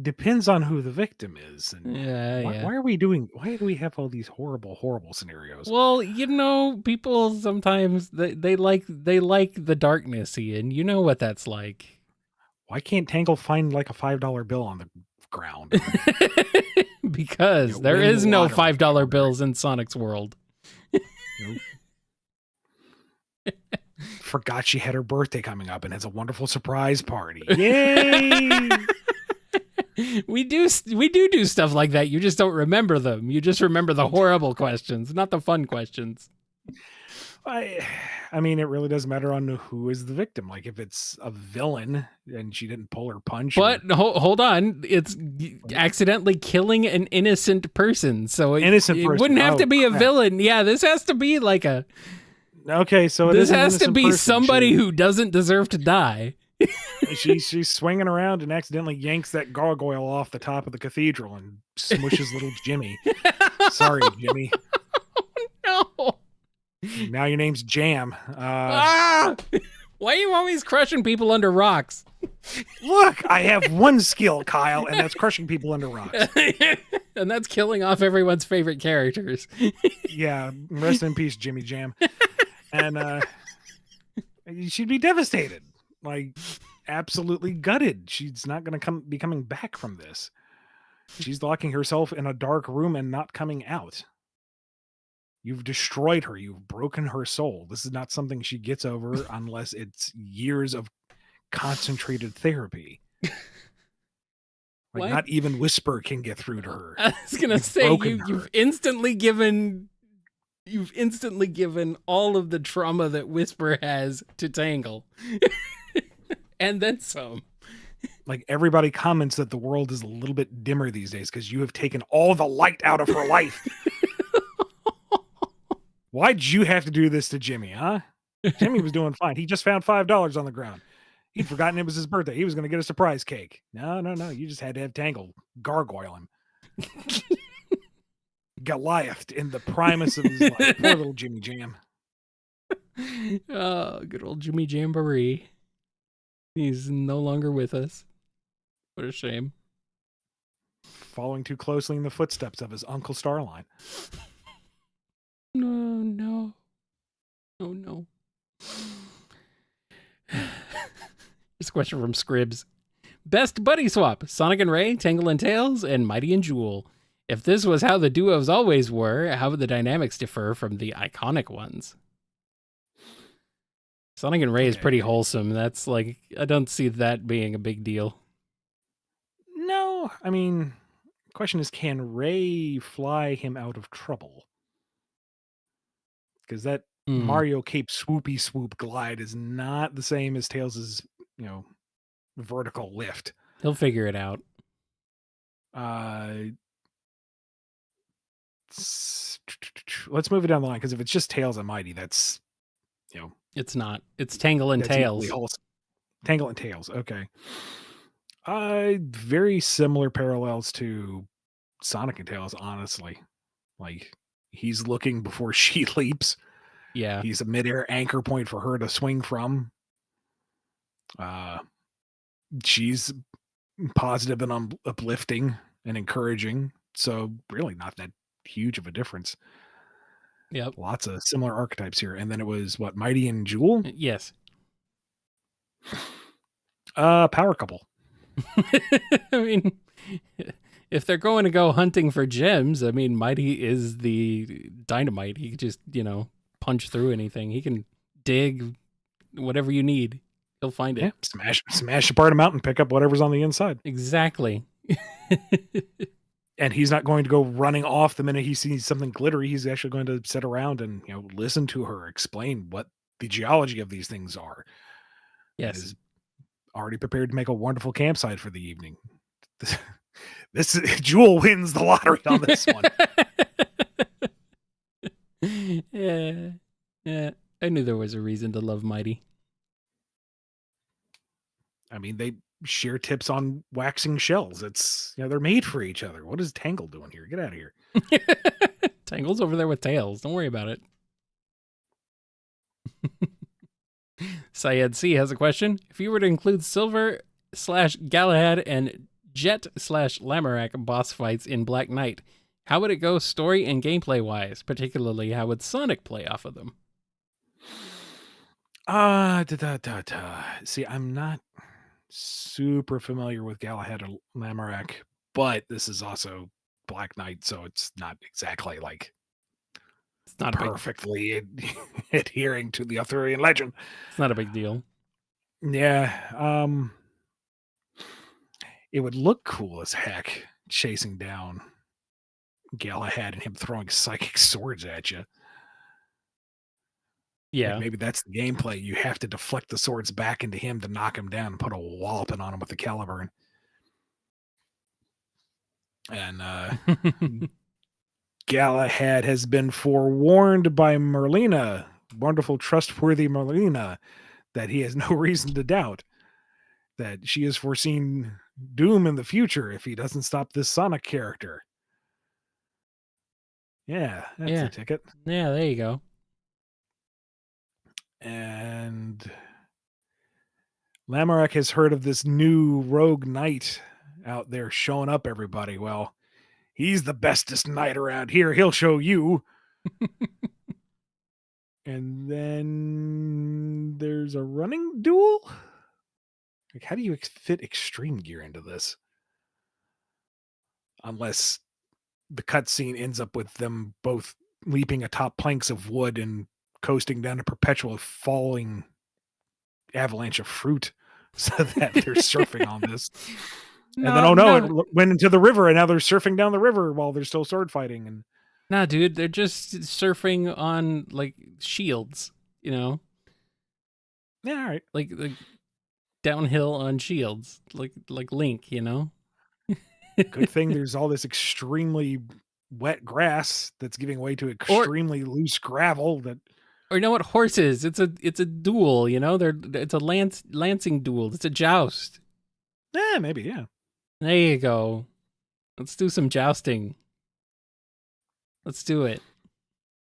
Depends on who the victim is. And yeah. Why do we have all these horrible scenarios? Well, people sometimes they like the darkness, Ian. You know what that's like. Why can't Tangle find like a $5 bill on the ground? Because there is no $5 bills in Sonic's world. Forgot she had her birthday coming up and has a wonderful surprise party. Yay! We do stuff like that. You just don't remember them. You just remember the horrible questions, not the fun questions. I mean, it really doesn't matter on who is the victim. Like, if it's a villain and she didn't pull her punch. But hold on. It's accidentally killing an innocent person. So it wouldn't have to be a villain. Yeah, this has to be like a... Okay, so this has to be somebody who doesn't deserve to die. She's swinging around and accidentally yanks that gargoyle off the top of the cathedral and smushes little Jimmy. Sorry, Jimmy. Oh, no. Now your name's Jam. Why are you always crushing people under rocks? Look, I have one skill, Kyle, and that's crushing people under rocks. And that's killing off everyone's favorite characters. Yeah, rest in peace, Jimmy Jam. And she'd be devastated, like absolutely gutted. She's not going to be coming back from this. She's locking herself in a dark room and not coming out. You've destroyed her. You've broken her soul. This is not something she gets over unless it's years of concentrated therapy. Like, not even Whisper can get through to her. I was gonna say you've instantly given all of the trauma that Whisper has to Tangle, and then some. Like, everybody comments that the world is a little bit dimmer these days because you have taken all the light out of her life. Why'd you have to do this to Jimmy, huh? Jimmy was doing fine. He just found $5 on the ground. He'd forgotten it was his birthday. He was going to get a surprise cake. No. You just had to have Tangle gargoyle him. Goliath in the primus of his life. Poor little Jimmy Jam. Oh, good old Jimmy Jamboree. He's no longer with us. What a shame. Following too closely in the footsteps of his Uncle Starline. No. Oh, no. Here's a question from Scribs. Best buddy swap, Sonic and Ray, Tangle and Tails, and Mighty and Jewel. If this was how the duos always were, how would the dynamics differ from the iconic ones? Sonic and Ray is pretty wholesome. That's like, I don't see that being a big deal. No, I mean, the question is, can Ray fly him out of trouble? Because that Mario Cape swoopy swoop glide is not the same as Tails' vertical lift. He'll figure it out. Let's move it down the line, because if it's just Tails and Mighty, that's it's not. It's Tangle and Tails. Tangle and Tails. Okay. Very similar parallels to Sonic and Tails, honestly. Like, he's looking before she leaps. Yeah. He's a midair anchor point for her to swing from. She's positive and uplifting and encouraging. So really not that huge of a difference. Yep. Lots of similar archetypes here. And then it was what, Mighty and Jewel? Yes. Power couple. I mean, if they're going to go hunting for gems, I mean, Mighty is the dynamite. He can just, punch through anything. He can dig whatever you need. He'll find it. Yeah, smash apart a mountain, pick up whatever's on the inside. Exactly. And he's not going to go running off the minute he sees something glittery. He's actually going to sit around and listen to her explain what the geology of these things are. Yes. And is already prepared to make a wonderful campsite for the evening. This Jewel wins the lottery on this one. Yeah. I knew there was a reason to love Mighty. I mean, they share tips on waxing shells. It's, they're made for each other. What is Tangle doing here? Get out of here. Tangle's over there with Tails. Don't worry about it. Syed C has a question. If you were to include Silver/Galahad and Jet/Lamorak boss fights in Black Knight, how would it go story and gameplay wise? Particularly, how would Sonic play off of them? See, I'm not super familiar with Galahad or Lamorak, but this is also Black Knight, so it's not exactly like it's not perfectly adhering to the Arthurian legend. It's not a big deal. Yeah. It would look cool as heck chasing down Galahad and him throwing psychic swords at you. Yeah. Like, maybe that's the gameplay. You have to deflect the swords back into him to knock him down and put a walloping on him with the caliber. And Galahad has been forewarned by Merlina, wonderful, trustworthy Merlina, that he has no reason to doubt that she has foreseen doom in the future if he doesn't stop this Sonic character. Yeah, that's a ticket. Yeah, there you go. And Lamorak has heard of this new rogue knight out there showing up everybody. Well, He's the bestest knight around here. He'll show you. And then there's a running duel. Like, how do you fit extreme gear into this? Unless the cutscene ends up with them both leaping atop planks of wood and coasting down a perpetual falling avalanche of fruit so that they're surfing on this. And then, it went into the river, and now they're surfing down the river while they're still sword fighting. And nah, dude, they're just surfing on like shields, you know? Yeah, all right. Like downhill on shields, like Link, you know? Good thing there's all this extremely wet grass that's giving way to extremely loose gravel that. Or you know what? Horses. It's a duel, you know? It's a lancing duel. It's a joust. Yeah, maybe, yeah. There you go. Let's do some jousting. Let's do it.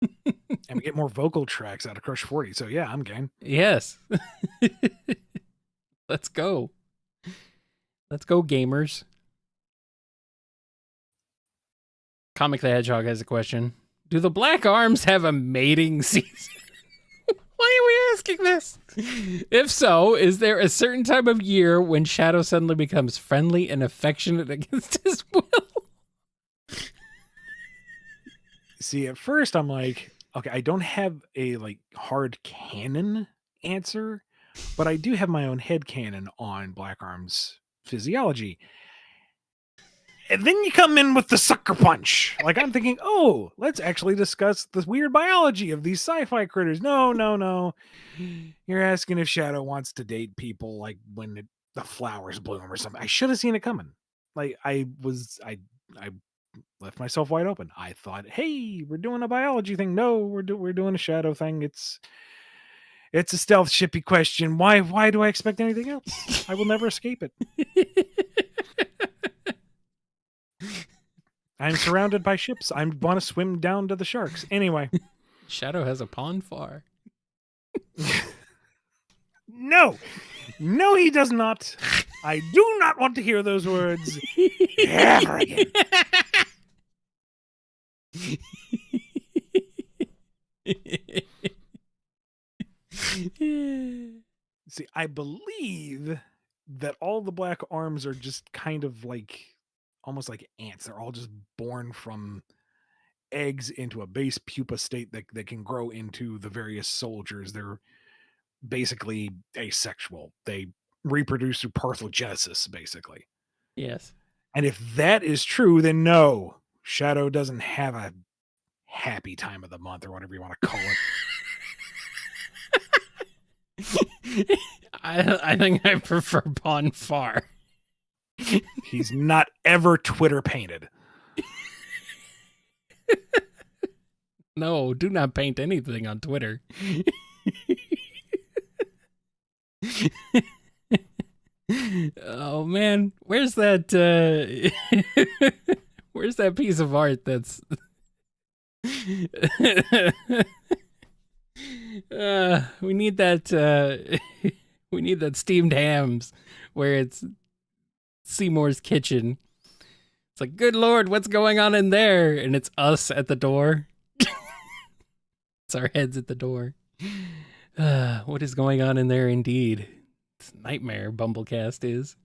And we get more vocal tracks out of Crush 40. So yeah, I'm game. Yes. Let's go. Let's go, gamers. Comic the Hedgehog has a question. Do the Black Arms have a mating season? Why are we asking this? If so, is there a certain time of year when Shadow suddenly becomes friendly and affectionate against his will? See, at first I'm like, okay, I don't have a like hard canon answer, but I do have my own head canon on Black Arm's physiology. And then you come in with the sucker punch. Like, I'm thinking, oh, let's actually discuss the weird biology of these sci-fi critters. No. You're asking if Shadow wants to date people like when the flowers bloom or something. I should have seen it coming. Like, I left myself wide open. I thought, hey, we're doing a biology thing. No, we're doing a Shadow thing. It's a stealth shippy question. Why do I expect anything else? I will never escape it. I'm surrounded by ships. I want to swim down to the sharks. Anyway. Shadow has a pond far. No, he does not. I do not want to hear those words ever again. See, I believe that all the Black Arms are just kind of like almost like ants. They're all just born from eggs into a base pupa state that can grow into the various soldiers. They're basically asexual. They reproduce through parthenogenesis, basically. Yes. And if that is true, then no, Shadow doesn't have a happy time of the month or whatever you want to call it. I think I prefer pond far. He's not ever Twitter painted. No, do not paint anything on Twitter. Oh man, where's that piece of art that's we need that we need that steamed hams where it's Seymour's kitchen. It's like, good Lord, what's going on in there? And it's us at the door. It's our heads at the door. What is going on in there indeed? It's a nightmare, BumbleKast is.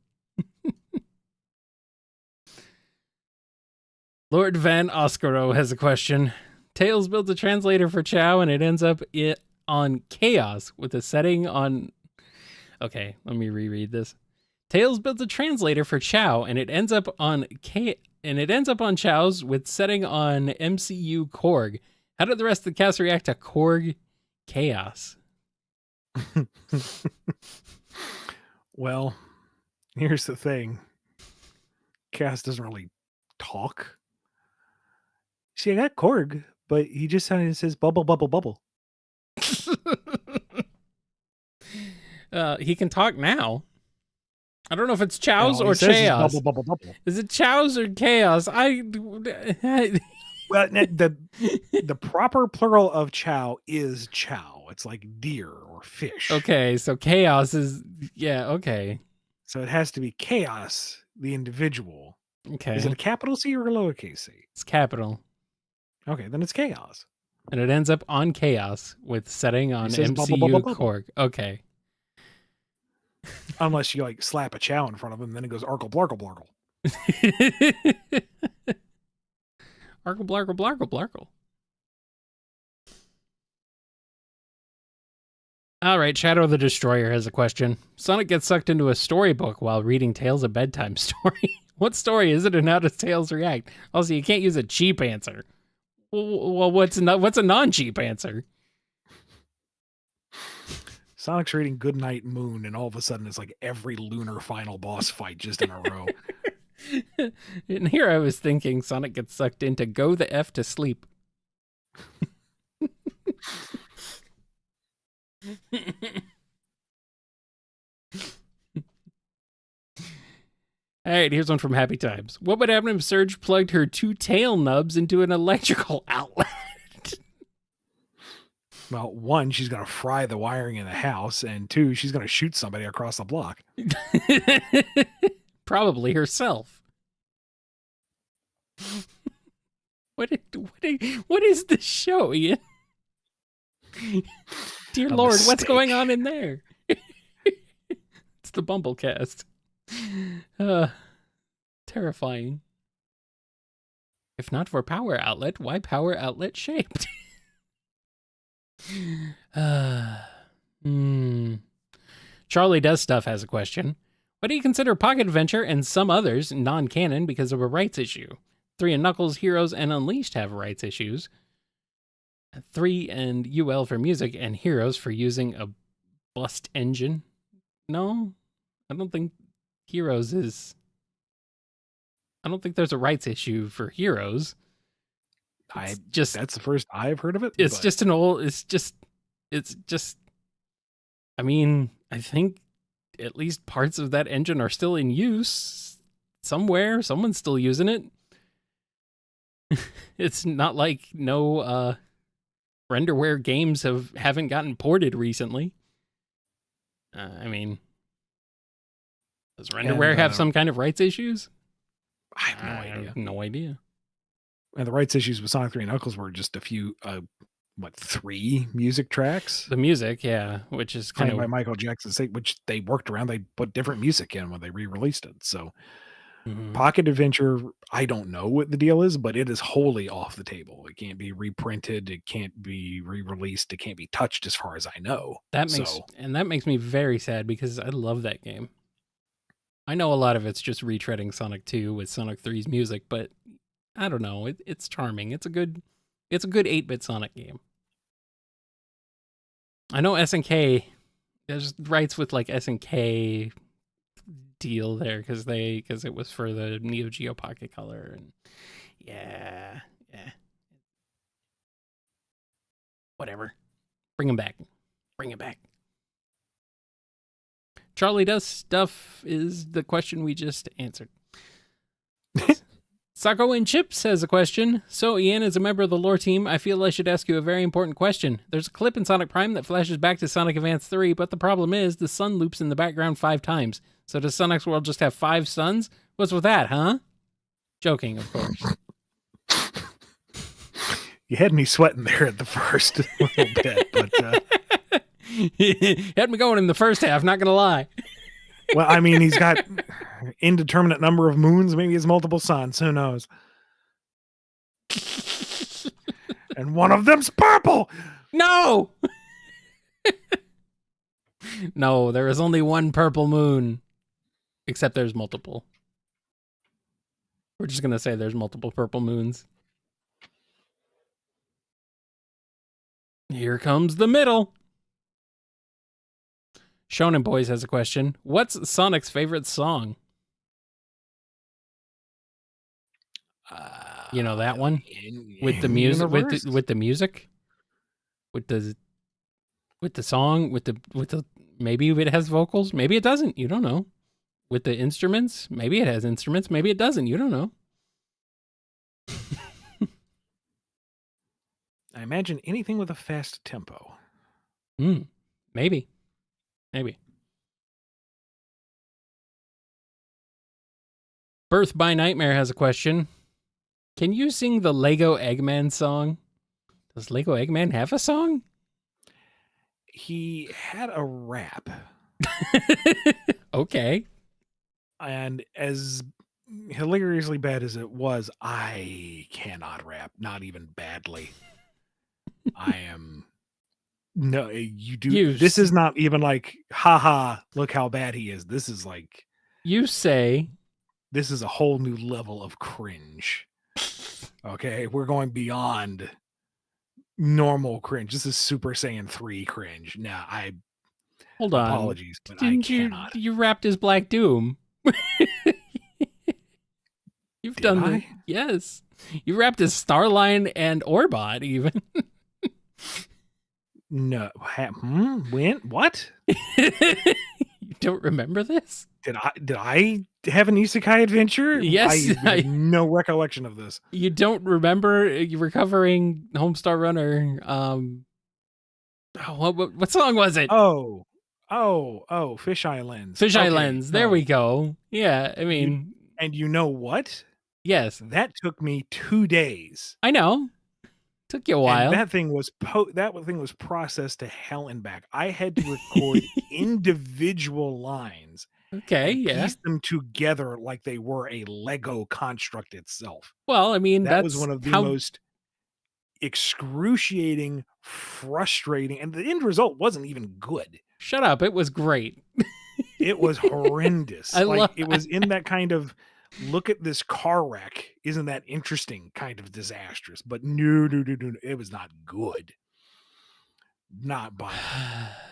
Lord Van Oscaro has a question. Tails builds a translator for Chow and it ends up on Chaos with a setting on... Okay, let me reread this. Tails builds a translator for Chow and it ends up on Chow's with setting on MCU Korg. How did the rest of the cast react to Korg Chaos? Well, here's the thing. Cast doesn't really talk. See, I got Korg, but he just says bubble, bubble, bubble. He can talk now. I don't know if it's Chow's or Chaos. Bubble, bubble, bubble. Is it Chow's or Chaos? Well, the proper plural of Chow is Chow. It's like deer or fish. Okay, so Chaos is... Yeah, okay. So it has to be Chaos, the individual, Okay. Is it a capital C or a lowercase c? It's capital. Okay, then it's chaos. And it ends up on chaos with setting on It says bubble, bubble, MCU bubble. Korg. Okay. Unless you like slap a chow in front of him, then it goes arkle blarkle blarkle. Arkle blarkle blarkle blarkle. All right, Shadow the Destroyer has a question. Sonic gets sucked into a storybook while reading Tails a bedtime story. What story is it, and how does Tails react? Also, you can't use a cheap answer. Well, what's a non-cheap answer? Sonic's reading Goodnight Moon, and all of a sudden it's like every lunar final boss fight just in a row. And here I was thinking Sonic gets sucked into Go the F to Sleep. All right, here's one from Happy Times. What would happen if Surge plugged her 2 tail nubs into an electrical outlet? Well, 1, she's going to fry the wiring in the house, and 2, she's going to shoot somebody across the block. Probably herself. What is this show, Ian? Dear Lord, mistake. what's going on in there? It's the BumbleKast. Terrifying. If not for power outlet, why power outlet shaped? Charlie Does Stuff has a question. What do you consider Pocket Adventure and some others non-canon because of a rights issue? 3 and Knuckles, Heroes, and Unleashed have rights issues. 3 and UL for music, and Heroes for using a bust engine. No, I don't think Heroes is... I don't think there's a rights issue for Heroes. That's the first I've heard of it. It's just an old... It's just... I mean, I think at least parts of that engine are still in use somewhere. Someone's still using it. It's not like no renderware games haven't gotten ported recently. I mean, does renderware have some kind of rights issues? I have no idea. And the rights issues with Sonic 3 and Knuckles were just a few, 3 music tracks? The music, yeah, which is kind of by Michael Jackson, which they worked around. They put different music in when they re-released it. So Pocket Adventure, I don't know what the deal is, but it is wholly off the table. It can't be reprinted. It can't be re-released. It can't be touched as far as I know. That makes me very sad because I love that game. I know a lot of it's just retreading Sonic 2 with Sonic 3's music, but I don't know. It's charming. It's a good 8-bit Sonic game. I know SNK, there's rights with like SNK deal there because it was for the Neo Geo Pocket Color, and yeah, whatever. Bring him back. Charlie Does Stuff is the question we just answered. Sako and Chips has a question. So, Ian, as a member of the lore team, I feel I should ask you a very important question. There's a clip in Sonic Prime that flashes back to Sonic Advance 3, but the problem is the sun loops in the background 5 times. So does Sonic's world just have 5 suns? What's with that, huh? Joking, of course. You had me sweating there at the first little bit, but... had me going in the first half, not gonna lie. Well, I mean, he's got indeterminate number of moons. Maybe it's multiple suns. Who knows? And one of them's purple. No! No, there is only one purple moon. Except there's multiple. We're just going to say there's multiple purple moons. Here comes the middle. Shonen Boys has a question. What's Sonic's favorite song? You know that one with the music, with the music, with the song, with the maybe it has vocals, maybe it doesn't. You don't know. With the instruments, maybe it has instruments, maybe it doesn't. You don't know. I imagine anything with a fast tempo. Maybe. Birth by Nightmare has a question. Can you sing the Lego Eggman song? Does Lego Eggman have a song? He had a rap. Okay. And as hilariously bad as it was, I cannot rap, not even badly. I am no, you do. This is not even like, haha, look how bad he is. This is like, you say, this is a whole new level of cringe. Okay, we're going beyond normal cringe. This is Super Saiyan 3 cringe. Now, hold on. Apologies, but Didn't I cannot. You rapped as Black Doom. You've Did done I? Yes. You rapped as Starline and Orbot even. No. When? What? You don't remember this? Did I have an isekai adventure? Yes. I have no recollection of this. You don't remember recovering Homestar Runner? What song was it? Oh, Fisheye Lens. Fisheye Lens. There we go. Yeah, I mean, and you know what? Yes, that took me 2 days. I know. Took you a while. And that thing was processed to hell and back. I had to record individual lines. Okay, piece them together like they were a Lego construct itself. Well, I mean, that was one of the most excruciating, frustrating, and the end result wasn't even good. Shut up! It was great. It was horrendous. It was in that kind of, look at this car wreck, isn't that interesting kind of disastrous, but no, it was not good. Not by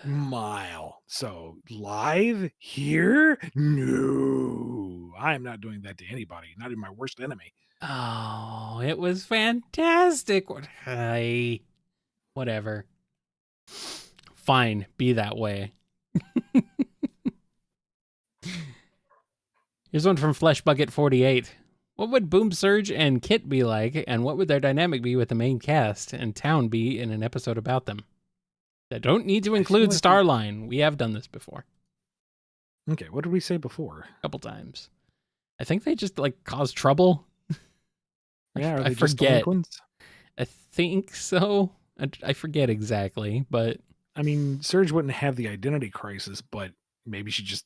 a mile. So live here? No, I am not doing that to anybody, not even my worst enemy. Oh, it was fantastic. Whatever. Fine, be that way. Here's one from Flesh Bucket 48. What would Boom Surge and Kit be like, and what would their dynamic be with the main cast and Town be in an episode about them? They don't need to include Starline. We have done this before. Okay, what did we say before? A couple times. I think they just cause trouble. Yeah, are they I forget. Just delinquents? I think so. I forget exactly, but I mean, Surge wouldn't have the identity crisis, but maybe she just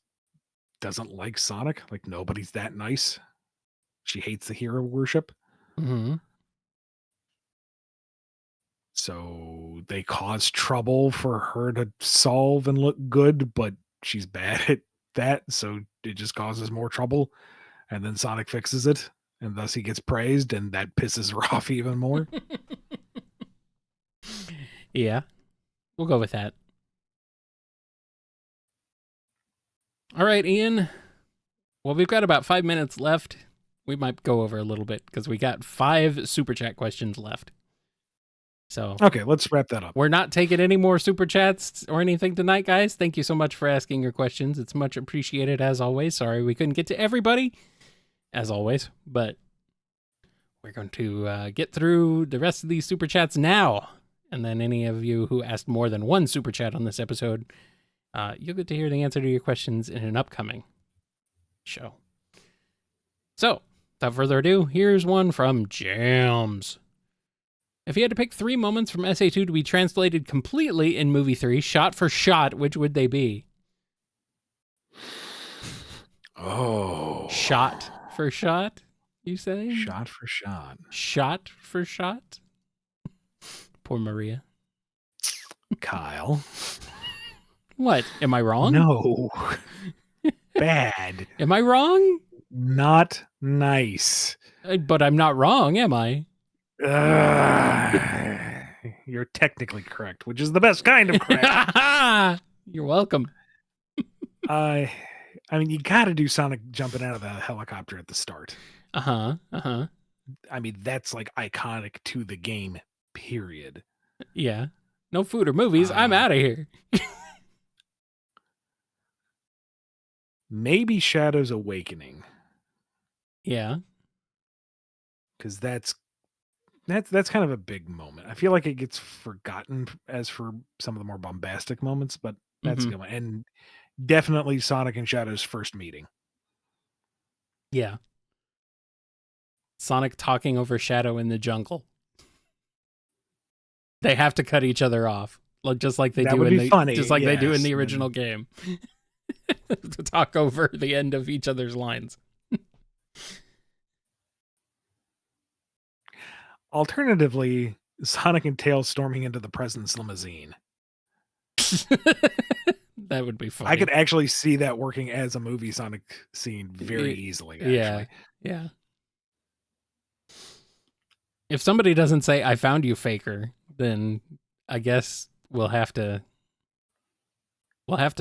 doesn't like Sonic. Like, nobody's that nice. She hates the hero worship. Mm-hmm. So they cause trouble for her to solve and look good, but she's bad at that, so it just causes more trouble. And then Sonic fixes it, and thus he gets praised, and that pisses her off even more. Yeah, we'll go with that. All right, Ian. Well, we've got about 5 minutes left. We might go over a little bit because we got 5 Super Chat questions left. So okay, let's wrap that up. We're not taking any more Super Chats or anything tonight, guys. Thank you so much for asking your questions. It's much appreciated, as always. Sorry we couldn't get to everybody, as always, but we're going to get through the rest of these Super Chats now. And then any of you who asked more than one Super Chat on this episode, you'll get to hear the answer to your questions in an upcoming show. So, without further ado, here's one from Jams. If you had to pick 3 moments from SA2 to be translated completely in movie 3, shot for shot, which would they be? Oh. Shot for shot, you say? Shot for shot. Shot for shot? Poor Maria. Kyle. What? Am I wrong? No. Bad. Am I wrong? Not nice. But I'm not wrong, am I? You're technically correct, which is the best kind of correct. You're welcome. I mean, you got to do Sonic jumping out of the helicopter at the start. I mean, that's like iconic to the game, period. Yeah. No food or movies. I'm out of here. Maybe Shadow's Awakening. Yeah. Because that's kind of a big moment. I feel like it gets forgotten as for some of the more bombastic moments, but that's a good one. And definitely Sonic and Shadow's first meeting. Yeah. Sonic talking over Shadow in the jungle. They have to cut each other off, just like they That do would in be funny. they do in Yes. the original game. To talk over the end of each other's lines. Alternatively, Sonic and Tails storming into the president's limousine. That would be funny. I could actually see that working as a movie Sonic scene very easily, actually. Yeah. If somebody doesn't say, "I found you, faker," then I guess we'll have to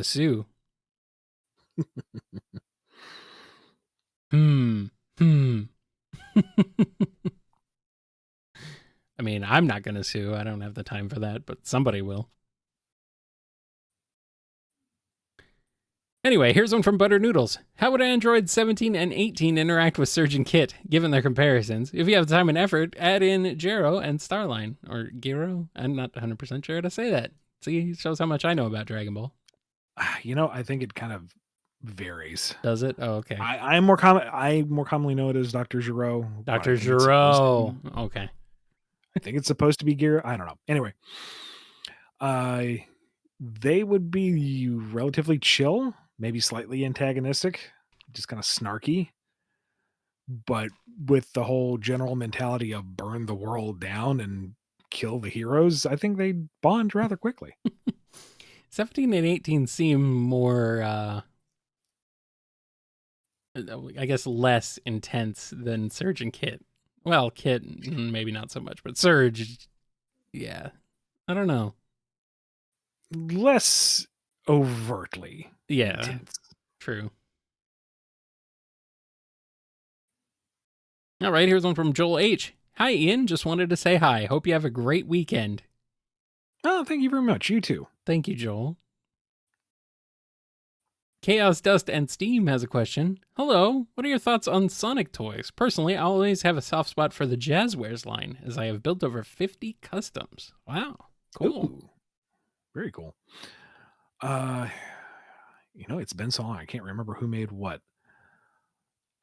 sue. I mean, I'm not going to sue. I don't have the time for that, but somebody will. Anyway, here's one from Butter Noodles. How would Android 17 and 18 interact with Surge and Kit, given their comparisons? If you have time and effort, add in Gero and Starline. Or Gero? I'm not 100% sure how to say that. See, it shows how much I know about Dragon Ball. I think it kind of varies. Does it? Oh, okay. I more commonly know it as Dr. Gero. Dr. Gero. Okay. I think it's supposed to be Gero. I don't know. Anyway, they would be relatively chill, maybe slightly antagonistic, just kind of snarky. But with the whole general mentality of burn the world down and kill the heroes, I think they bond rather quickly. 17 and 18 seem more, I guess, less intense than Surge and Kit. Well, Kit, maybe not so much, but Surge, yeah. I don't know. Less overtly intense. True. All right, here's one from Joel H. Hi, Ian. Just wanted to say hi. Hope you have a great weekend. Oh, thank you very much. You too. Thank you, Joel. Chaos Dust and Steam has a question. Hello, what are your thoughts on Sonic toys? Personally, I always have a soft spot for the Jazzwares line, as I have built over 50 customs. Wow, cool. Ooh, very cool. It's been so long, I can't remember who made what.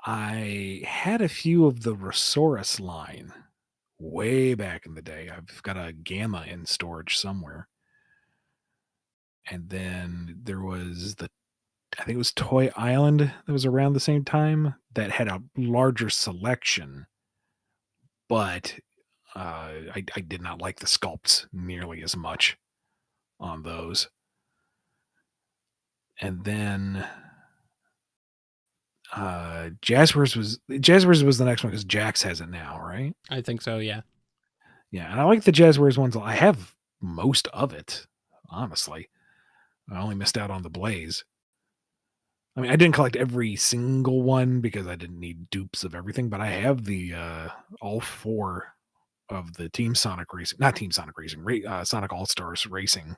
I had a few of the Resaurus line way back in the day. I've got a Gamma in storage somewhere. And then there was I think it was Toy Island that was around the same time that had a larger selection. But I did not like the sculpts nearly as much on those. And then Jazzwares was the next one because Jax has it now, right? I think so, yeah. Yeah, and I like the Jazzwares ones. I have most of it, honestly. I only missed out on the Blaze. I mean, I didn't collect every single one because I didn't need dupes of everything, but I have the all 4 of the Team Sonic Racing, not Team Sonic Racing, Sonic All-Stars Racing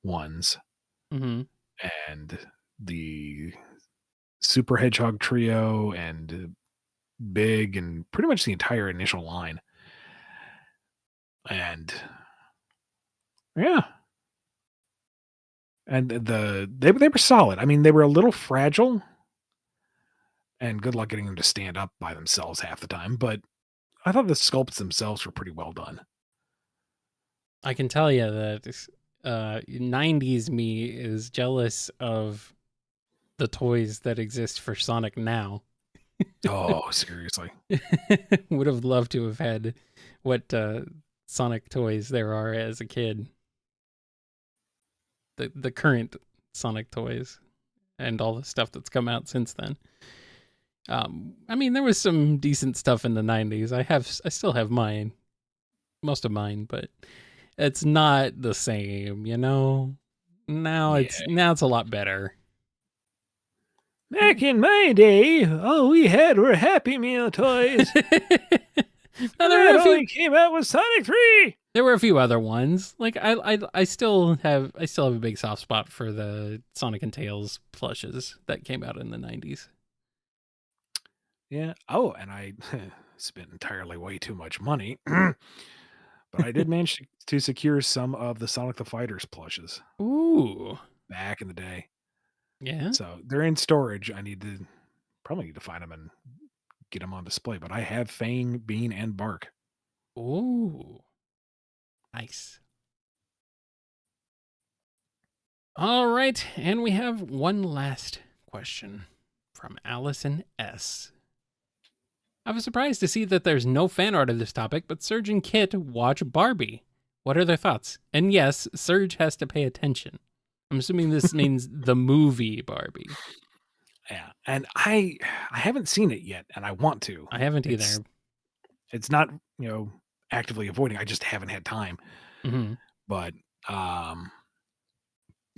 ones. Mm-hmm. And the Super Hedgehog Trio and Big and pretty much the entire initial line. And yeah. And they were solid. I mean, they were a little fragile. And good luck getting them to stand up by themselves half the time, but I thought the sculpts themselves were pretty well done. I can tell you that 90s me is jealous of the toys that exist for Sonic now. Oh, seriously. Would have loved to have had what Sonic toys there are as a kid. The current Sonic toys and all the stuff that's come out since then. I mean, there was some decent stuff in the 90s. I still have mine, most of mine, but it's not the same, you know. Now it's a lot better. Back in my day, all we had were Happy Meal toys. Now, there were came out with Sonic 3. There were a few other ones. Like I still have a big soft spot for the Sonic and Tails plushes that came out in the 90s. Yeah. Oh, and I spent entirely way too much money. But I did manage to secure some of the Sonic the Fighters plushes. Ooh. Back in the day. Yeah. So they're in storage. I probably need to find them and get them on display. But I have Fang, Bean, and Bark. Ooh. Nice. All right, and we have one last question from Allison S. I was surprised to see that there's no fan art of this topic, but Serge and Kit watch Barbie. What are their thoughts? And yes, Serge has to pay attention. I'm assuming this means the movie Barbie. Yeah, and I haven't seen it yet, and I want to. I haven't either. It's not, actively avoiding. I just haven't had time. Mm-hmm. But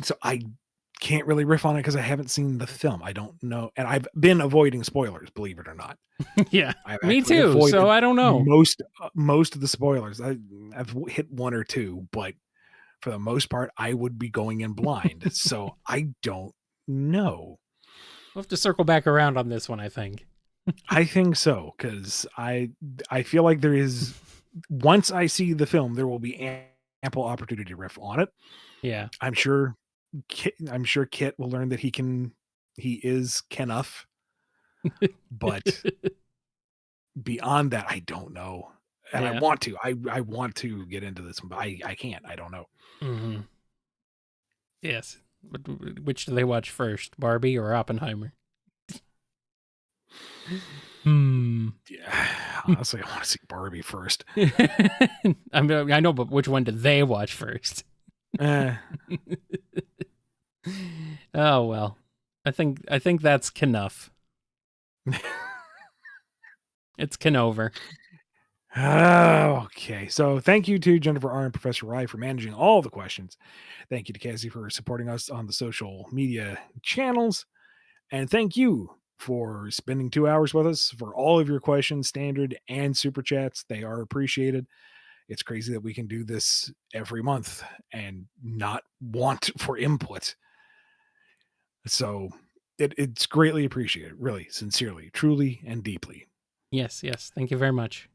so I can't really riff on it because I haven't seen the film. I don't know, and I've been avoiding spoilers, believe it or not. Yeah, me too. So I don't know. Most of the spoilers. I've hit one or two, but for the most part, I would be going in blind. So I don't know. We'll have to circle back around on this one, I think. I think so, because I feel like there is, once I see the film, there will be ample opportunity to riff on it. Yeah, I'm sure Kit will learn that he is Kenough, but beyond that, I don't know. And I want to. I want to get into this, but I can't. I don't know. Mm-hmm. Yes. But which do they watch first, Barbie or Oppenheimer? Yeah, honestly, I want to see Barbie first. I know, but which one do they watch first? Oh well, I think that's Kenough. It's Kenover. Okay, so thank you to Jennifer R. and Professor Rye for managing all the questions. Thank you to Cassie for supporting us on the social media channels. And thank you for spending 2 hours with us for all of your questions, standard and super chats. They are appreciated. It's crazy that we can do this every month and not want for input. So it's greatly appreciated, really, sincerely, truly, and deeply. Yes. Thank you very much.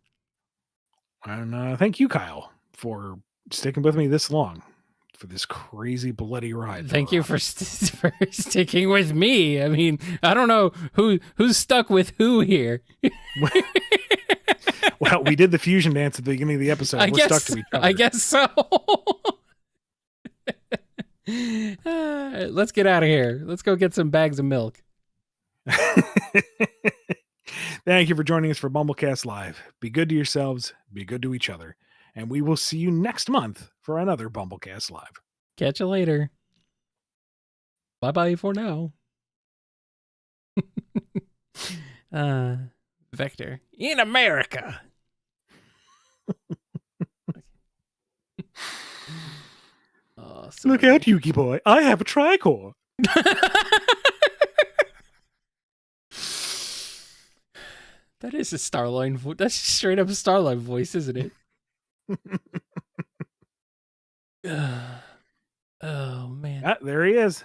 And thank you, Kyle, for sticking with me this long for this crazy bloody ride. Thank you for sticking with me. I mean, I don't know who's stuck with who here. Well, we did the fusion dance at the beginning of the episode. We're stuck to each other. I guess so. Let's get out of here. Let's go get some bags of milk. Thank you for joining us for BumbleKast Live. Be good to yourselves, be good to each other, and we will see you next month for another BumbleKast Live. Catch you later. Bye-bye for now. Vector. In America. Oh, look out, Yuki boy. I have a tricore. That is a Starline. That's straight up a Starline voice, isn't it? Oh, man. Ah, there he is.